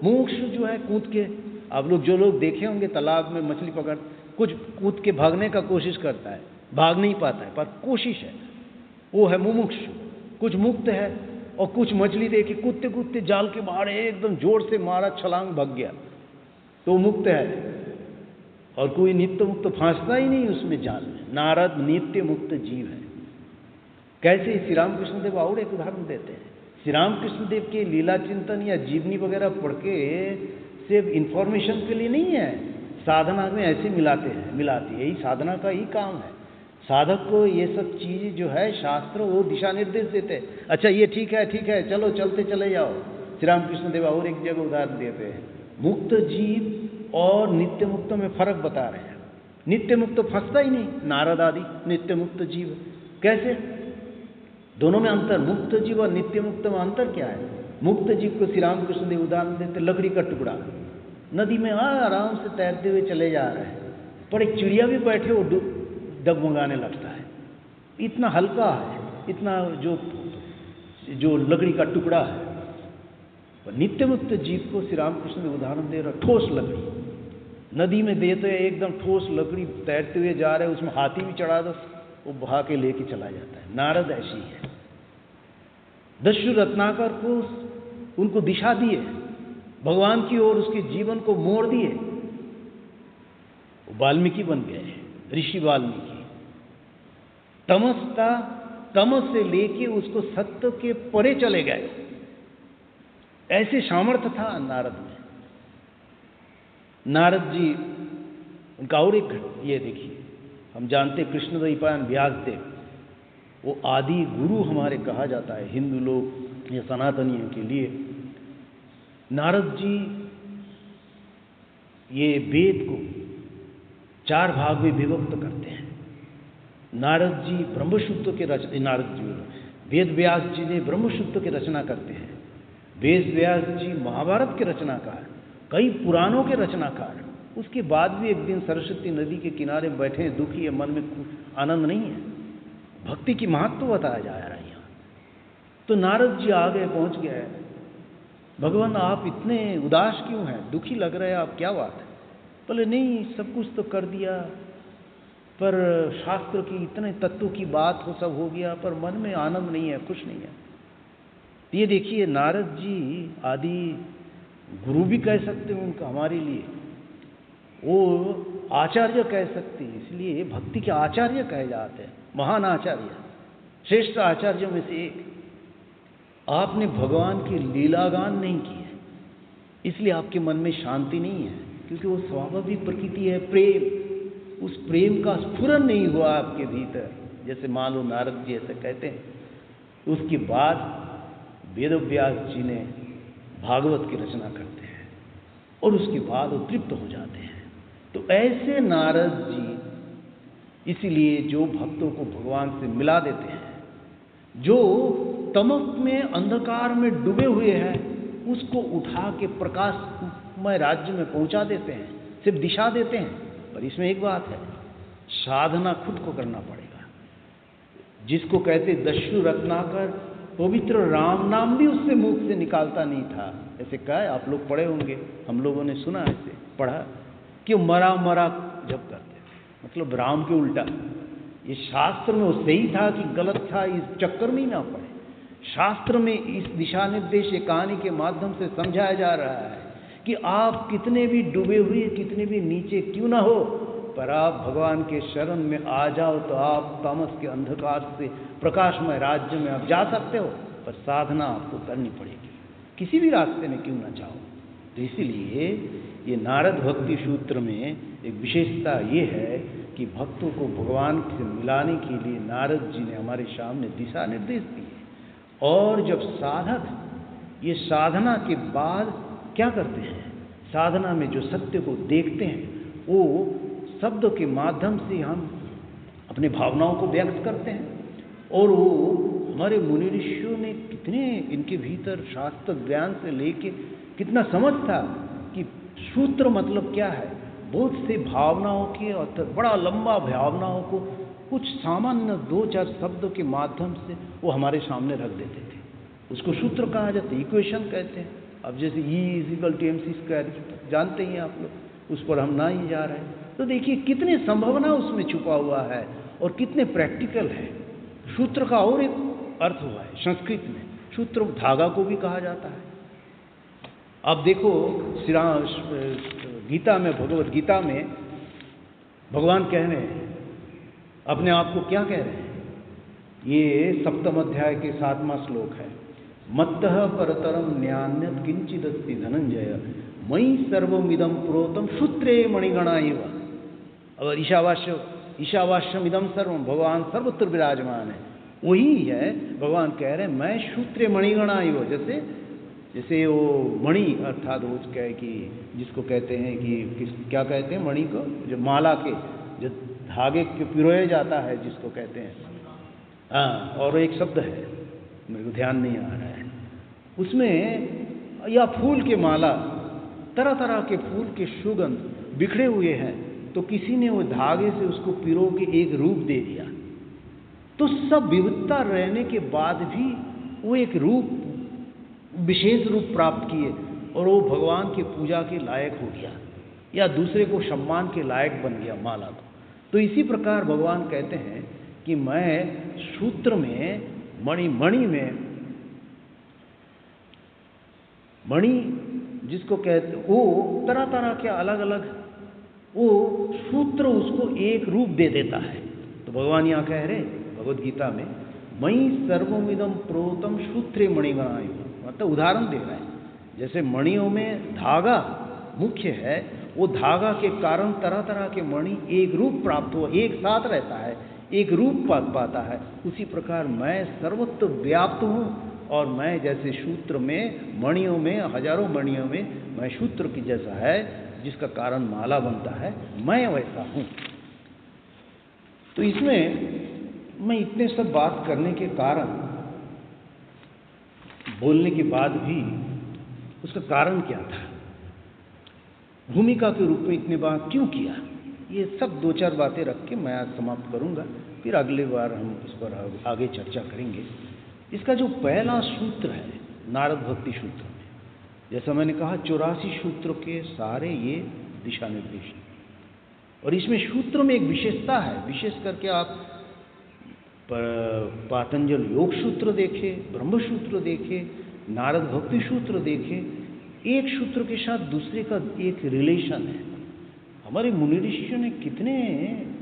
मुमुक्षु जो है कूद के, आप लोग जो लोग देखे होंगे तालाब में मछली पकड़, कुछ कूद के भागने का कोशिश करता है, भाग नहीं पाता है, पर कोशिश है, वो है मुमुक्षु। कुछ मुक्त है, और कुछ मछली देखी कूदते कूदते जाल के बाहर एकदम जोर से मारा, छलांग भाग गया, तो मुक्त है। और कोई नित्य मुक्त फांसता ही नहीं उसमें जाल में। नारद नित्य मुक्त जीव है। कैसे? श्री रामकृष्ण देव और एक उदाहरण देते हैं। श्री रामकृष्ण देव के लीला चिंतन या जीवनी वगैरह पढ़ के सिर्फ इंफॉर्मेशन के लिए नहीं है, साधना में ऐसे मिलाते हैं, यही साधना का ही काम है। साधक को ये सब चीज़ जो है शास्त्र वो दिशा निर्देश देते हैं। अच्छा ये ठीक है, चलो चलते चले जाओ। श्री रामकृष्ण देव और एक जगह उदाहरण देते हैं, मुक्त जीव और नित्य मुक्त में फर्क बता रहे हैं। नित्य मुक्त फंसता ही नहीं, नारद आदि नित्य मुक्त जीव। कैसे? दोनों में अंतर, मुक्त जीव और नित्य मुक्त में अंतर क्या है? मुक्त जीव को श्री रामकृष्ण देव उदाहरण देते, लकड़ी का टुकड़ा नदी में आराम से तैरते हुए चले जा रहे हैं, पर एक चिड़िया भी बैठे वो डगमगाने लगता है, इतना हल्का है, इतना जो लकड़ी का टुकड़ा है। पर नित्य मुक्त जीव को श्री रामकृष्ण देव उदाहरण दे रहा, ठोस लकड़ी नदी में देते हैं, एकदम ठोस लकड़ी, तैरते हुए जा रहे हैं, उसमें हाथी भी चढ़ा दो वो बहा के लेके चला जाता है। नारद ऐसी है। दस्यु रत्नाकर को उनको दिशा दिए, भगवान की ओर उसके जीवन को मोड़ दिए, वाल्मीकि बन गए, ऋषि वाल्मीकि। तमस था, तमस से लेके उसको सत्य के परे चले गए, ऐसे सामर्थ्य था नारद में। नारद जी उनका और एक ये देखिए, हम जानते कृष्णद्वैपायन व्यासदेव, वो आदि गुरु हमारे कहा जाता है हिंदू लोग या सनातनियों के लिए। नारद जी ये वेद को 4 भाग में विभक्त करते हैं। नारद जी ब्रह्मसूत्र के नारद जी, वेद व्यास जी ने ब्रह्मसूत्र की रचना करते हैं। वेद व्यास जी महाभारत के रचनाकार, कई पुराणों के रचनाकार। उसके बाद भी एक दिन सरस्वती नदी के किनारे बैठे, दुखी है, मन में आनंद नहीं है, भक्ति की महत्व बताया जा रहा है यहाँ। तो नारद जी आ गए, पहुँच गए, भगवान आप इतने उदास क्यों हैं, दुखी लग रहे हैं आप, क्या बात है? बोले नहीं, सब कुछ तो कर दिया, पर शास्त्र की इतने तत्व की बात हो, सब हो गया, पर मन में आनंद नहीं है, खुश नहीं है। ये देखिए नारद जी आदि गुरु भी कह सकते हैं उनका हमारे लिए, वो आचार्य कह सकते हैं, इसलिए भक्ति के आचार्य कहे जाते हैं, महान आचार्य, श्रेष्ठ आचार्यों में से एक। आपने भगवान की लीलागान नहीं की है, इसलिए आपके मन में शांति नहीं है, क्योंकि वो स्वाभाविक प्रकृति है प्रेम, उस प्रेम का स्फुरन नहीं हुआ आपके भीतर, जैसे मान लो नारद जी ऐसे कहते हैं। उसके बाद वेदव्यास जी ने भागवत की रचना करते हैं, और उसके बाद वो तृप्त हो जाते हैं। तो ऐसे नारद जी इसीलिए जो भक्तों को भगवान से मिला देते हैं, जो तमस में अंधकार में डूबे हुए हैं, उसको उठा के प्रकाशमय राज्य में पहुंचा देते हैं, सिर्फ दिशा देते हैं। पर इसमें एक बात है, साधना खुद को करना पड़ेगा। जिसको कहते दस्यु रत्नाकर, पवित्र राम नाम भी उससे मुख से निकालता नहीं था। ऐसे कहा है, आप लोग पढ़े होंगे, हम लोगों ने सुना, ऐसे पढ़ा कि मरा मरा जब करते थे, मतलब राम के उल्टा। ये शास्त्र में वो सही था कि गलत था, इस चक्कर में ही ना पड़े। शास्त्र में इस दिशा निर्देश ये कहानी के माध्यम से समझाया जा रहा है कि आप कितने भी डूबे हुए, कितने भी नीचे क्यों ना हो, पर आप भगवान के शरण में आ जाओ तो आप तामस के अंधकार से प्रकाशमय राज्य में आप जा सकते हो। पर साधना आपको करनी पड़ेगी, किसी भी रास्ते में क्यों ना जाओ। तो इसीलिए ये नारद भक्ति सूत्र में एक विशेषता ये है कि भक्तों को भगवान से मिलाने के लिए नारद जी ने हमारे सामने दिशा निर्देश दिए। और जब साधक ये साधना के बाद क्या करते हैं, साधना में जो सत्य को देखते हैं, वो शब्द के माध्यम से हम अपने भावनाओं को व्यक्त करते हैं। और वो हमारे मुनि ऋषियों ने कितने इनके भीतर शास्त्र ज्ञान से लेके कितना समझ था कि सूत्र मतलब क्या है। बहुत से भावनाओं के और बड़ा लंबा भावनाओं को कुछ सामान्य 2-4 शब्दों के माध्यम से वो हमारे सामने रख देते थे। उसको सूत्र कहा जाता है, इक्वेशन कहते हैं। अब जैसे E=mc² जानते ही हैं आप लोग, उस पर हम ना ही जा रहे हैं। तो देखिए कितने संभावना उसमें छुपा हुआ है और कितने प्रैक्टिकल है। सूत्र का और एक अर्थ हुआ है संस्कृत में, सूत्र धागा को भी कहा जाता है। अब देखो श्री राम गीता में, भगवत गीता में भगवान कह रहे हैं, अपने आप को क्या कह रहे हैं, ये 7वें अध्याय के 7वां श्लोक है, मत्तः परतरम न्यान्यत किंचिदस्ति धनंजय मयि सर्वमिदं प्रोतम सूत्रे मणिगणा इव। और ईशावास्यम इदम सर्वम, भगवान सर्वत्र विराजमान है, वही है। भगवान कह रहे हैं मैं सूत्रे मणिगणा इव, जैसे वो मणि अर्थात वो कहे कि जिसको कहते हैं कि क्या कहते हैं मणि को, जो माला के जो धागे के पिरोया जाता है जिसको कहते हैं, हाँ, और एक शब्द है मेरे को ध्यान नहीं आ रहा है उसमें, या फूल के माला, तरह तरह के फूल के सुगंध बिखरे हुए हैं, तो किसी ने वो धागे से उसको पिरो के एक रूप दे दिया। तो सब विविधता रहने के बाद भी वो एक रूप, विशेष रूप प्राप्त किए और वो भगवान की पूजा के लायक हो गया या दूसरे को सम्मान के लायक बन गया माला को। तो इसी प्रकार भगवान कहते हैं कि मैं सूत्र में मणि जिसको कहते, वो तरह तरह के अलग अलग वो सूत्र उसको एक रूप दे देता है। तो भगवान यहाँ कह रहे भगवद गीता में, मयि सर्वमिदं प्रोतम सूत्रे मणिगणा इव, मतलब उदाहरण दे रहा है। जैसे मणियों में धागा मुख्य है, वो धागा के कारण तरह तरह के मणि एक रूप प्राप्त हुआ, एक साथ रहता है, एक रूप पाता है। उसी प्रकार मैं सर्वत्र व्याप्त हूँ और मैं जैसे सूत्र में मणियों में, हजारों मणियों में मैं सूत्र की जैसा है जिसका कारण माला बनता है, मैं वैसा हूँ। तो इसमें मैं इतने सब बात करने के कारण, बोलने के बाद भी उसका कारण क्या था, भूमिका के रूप में इतने बात क्यों किया, ये सब 2-4 बातें रख के मैं आज समाप्त करूंगा। फिर अगले बार हम इस पर आगे चर्चा करेंगे। इसका जो पहला सूत्र है नारद भक्ति सूत्र में, जैसा मैंने कहा 84 सूत्र के सारे ये दिशा निर्देश, और इसमें सूत्र में एक विशेषता है, विशेष करके आप पातंजल योग सूत्र देखें, ब्रह्म सूत्र देखें, नारद भक्ति सूत्र देखें, एक सूत्र के साथ दूसरे का एक रिलेशन है। हमारे मुनि ऋषियों ने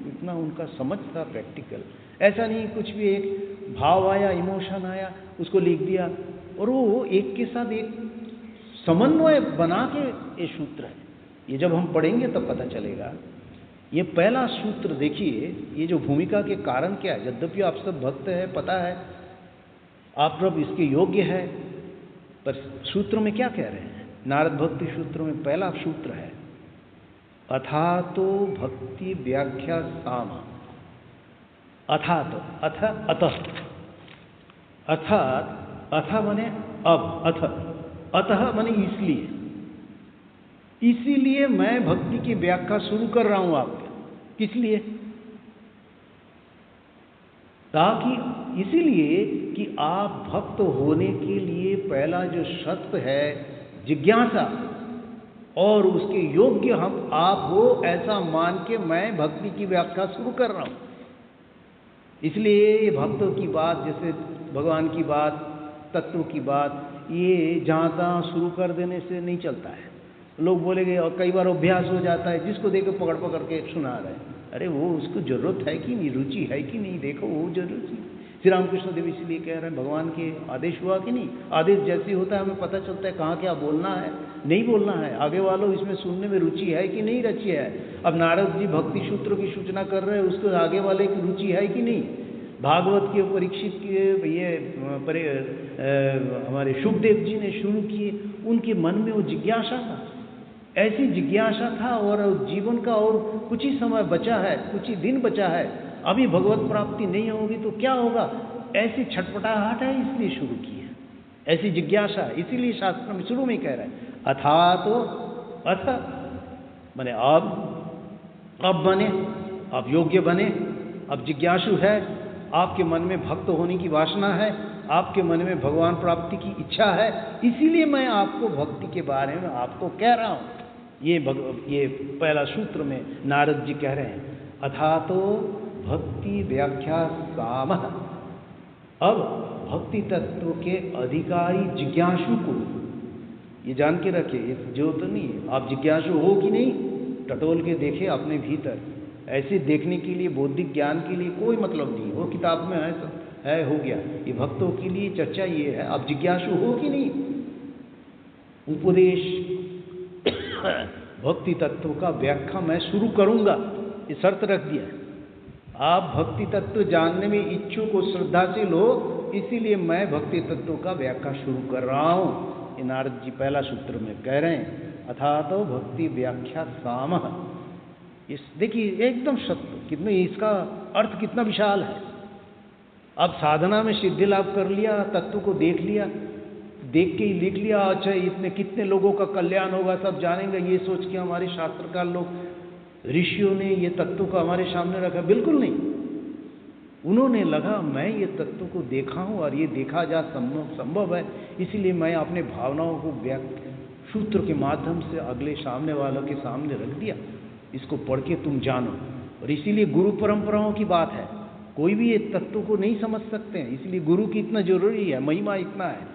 इतना उनका समझ था प्रैक्टिकल, ऐसा नहीं कुछ भी एक भाव आया, इमोशन आया, उसको लिख दिया, और वो एक के साथ एक समन्वय बना के ये सूत्र है। ये जब हम पढ़ेंगे तब पता चलेगा। ये पहला सूत्र देखिए, ये जो भूमिका के कारण क्या है, यद्यपि आप सब भक्त है, पता है आप सब इसके योग्य है, पर सूत्र में क्या कह रहे हैं, नारद भक्ति सूत्र में पहला सूत्र है, अथातो भक्ति व्याख्या सामा, अर्थात अथ अतः, अर्थात अथ माने अब, अतः माने इसलिए, इसीलिए मैं भक्ति की व्याख्या शुरू कर रहा हूं आपके। किस लिए? ताकि इसीलिए कि आप भक्त होने के लिए पहला जो शर्त है जिज्ञासा, और उसके योग्य हम आप हो ऐसा मान के मैं भक्ति की व्याख्या शुरू कर रहा हूं। इसलिए ये भक्तों की बात, जैसे भगवान की बात, तत्व की बात, ये जहाँ तहाँ शुरू कर देने से नहीं चलता है। लोग बोलेंगे, और कई बार अभ्यास हो जाता है, जिसको देखो पकड़ पकड़ के सुना रहे हैं। अरे वो उसको जरूरत है कि नहीं, रुचि है कि नहीं, देखो वो जरूरत। श्री रामकृष्ण देव इसलिए कह रहे हैं, भगवान के आदेश हुआ कि नहीं, आदेश जैसे होता है हमें पता चलता है कहाँ क्या बोलना है, नहीं बोलना है, आगे वालों इसमें सुनने में रुचि है कि नहीं रुचि है। अब नारद जी भक्ति सूत्र की सूचना कर रहे हैं, उसको आगे वाले की रुचि है कि नहीं। भागवत के परीक्षित के ये हमारे सुखदेव जी ने शुरू किए, उनके मन में वो जिज्ञासा था, ऐसी जिज्ञासा था, और जीवन का और कुछ ही समय बचा है, कुछ ही दिन बचा है, अभी भगवत प्राप्ति नहीं होगी तो क्या होगा, ऐसी छटपटाहट है, इसलिए शुरू की है, ऐसी जिज्ञासा। इसीलिए शास्त्र में शुरू में कह रहा है अथा, तो अथ बने अब बने, अब योग्य बने, अब जिज्ञासु है, आपके मन में भक्त होने की वासना है, आपके मन में भगवान प्राप्ति की इच्छा है, इसीलिए मैं आपको भक्ति के बारे में आपको कह रहा हूं। ये पहला सूत्र में नारद जी कह रहे हैं, अथा तो भक्ति व्याख्या सामः। अब भक्ति तत्व के अधिकारी जिज्ञासु को, ये जान के रखे, ये जो तो नहीं है, आप जिज्ञासु हो कि नहीं, टटोल के देखे अपने भीतर। ऐसे देखने के लिए, बौद्धिक ज्ञान के लिए कोई मतलब नहीं, वो किताब में है हो गया। ये भक्तों के लिए चर्चा ये है, आप जिज्ञासु हो कि नहीं। उपदेश भक्ति तत्व का व्याख्या मैं शुरू करूंगा, ये शर्त रख दिया है। आप भक्ति तत्व जानने में इच्छुक हो, श्रद्धाशील हो, इसीलिए मैं भक्ति तत्व का व्याख्या शुरू कर रहा हूं। ये नारद जी पहला सूत्र में कह रहे हैं, अथा तो भक्ति व्याख्या सामः। इस देखिए एकदम सत्य, कितने इसका अर्थ कितना विशाल है। अब साधना में सिद्धि लाभ कर लिया, तत्व को देख लिया, देख के ही लिख लिया, अच्छा इसमें कितने लोगों का कल्याण होगा सब जानेंगे, ये सोच के हमारे शास्त्रकार लोग, ऋषियों ने ये तत्व को हमारे सामने रखा, बिल्कुल नहीं। उन्होंने लगा मैं ये तत्व को देखा हूं और ये देखा जा संभव है, इसीलिए मैं अपने भावनाओं को सूत्र के माध्यम से अगले सामने वालों के सामने रख दिया, इसको पढ़ के तुम जानो। और इसीलिए गुरु परंपराओं की बात है, कोई भी ये तत्व को नहीं समझ सकते हैं, इसलिए गुरु की इतना जरूरी है, महिमा इतना है।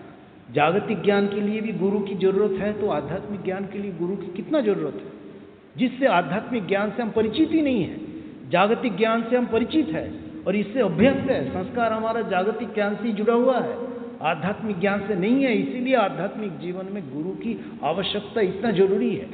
जागतिक ज्ञान के लिए भी गुरु की जरूरत है, तो आध्यात्मिक ज्ञान के लिए गुरु की कितना जरूरत है, जिससे आध्यात्मिक ज्ञान से हम परिचित ही नहीं है, जागतिक ज्ञान से हम परिचित है और इससे अभ्यस्त है। संस्कार हमारा जागतिक ज्ञान से जुड़ा हुआ है, आध्यात्मिक ज्ञान से नहीं है। इसीलिए आध्यात्मिक जीवन में गुरु की आवश्यकता इतना जरूरी है।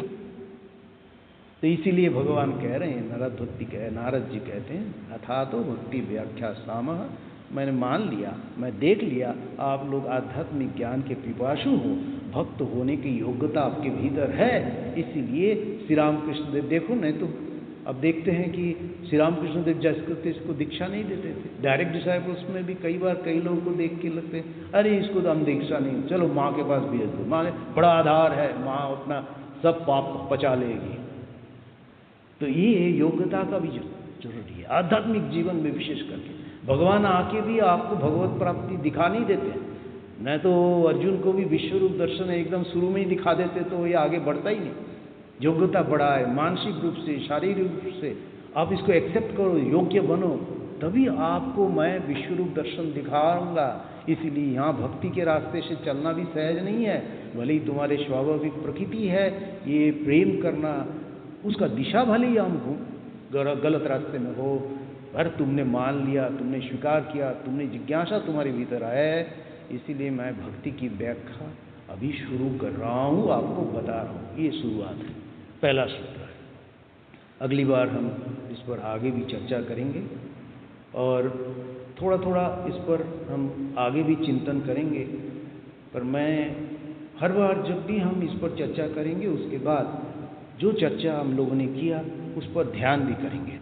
तो इसीलिए भगवान कह रहे हैं, नारद जी कहते हैं, अथा तो भक्ति व्याख्या सामः। मैंने मान लिया, मैं देख लिया, आप लोग आध्यात्मिक ज्ञान के पिपासु हो, भक्त होने की योग्यता आपके भीतर है, इसीलिए श्री रामकृष्ण देव, देखो नहीं तो अब देखते हैं कि श्री रामकृष्ण देव जैसे इसको दीक्षा नहीं देते थे, डायरेक्ट डिसाइपल्स में भी कई बार कई लोगों को देख के लगते अरे इसको तो हम दीक्षा नहीं, चलो माँ के पास भेज दो, माँ बड़ा आधार है, माँ अपना सब पाप पचा लेगी। तो ये योग्यता का भी जरूरी है आध्यात्मिक जीवन में, विशेष करके भगवान आके भी आपको भगवत प्राप्ति दिखा नहीं देते हैं। नहीं तो अर्जुन को भी विश्वरूप दर्शन एकदम शुरू में ही दिखा देते तो ये आगे बढ़ता ही नहीं। योग्यता बढ़ाए, मानसिक रूप से, शारीरिक रूप से आप इसको एक्सेप्ट करो, योग्य बनो, तभी आपको मैं विश्वरूप दर्शन दिखाऊंगा। इसीलिए यहाँ भक्ति के रास्ते से चलना भी सहज नहीं है, भले ही तुम्हारे स्वाभाविक प्रकृति है ये प्रेम करना, उसका दिशा भले ही हम गलत रास्ते में हो, पर तुमने मान लिया, तुमने स्वीकार किया, तुमने जिज्ञासा तुम्हारे भीतर है, इसीलिए मैं भक्ति की व्याख्या अभी शुरू कर रहा हूँ, आपको बता रहा हूँ। ये शुरुआत है, पहला सूत्र है। अगली बार हम इस पर आगे भी चर्चा करेंगे और थोड़ा थोड़ा इस पर हम आगे भी चिंतन करेंगे। पर मैं हर बार जब भी हम इस पर चर्चा करेंगे, उसके बाद जो चर्चा हम लोगों ने किया उस पर ध्यान भी करेंगे।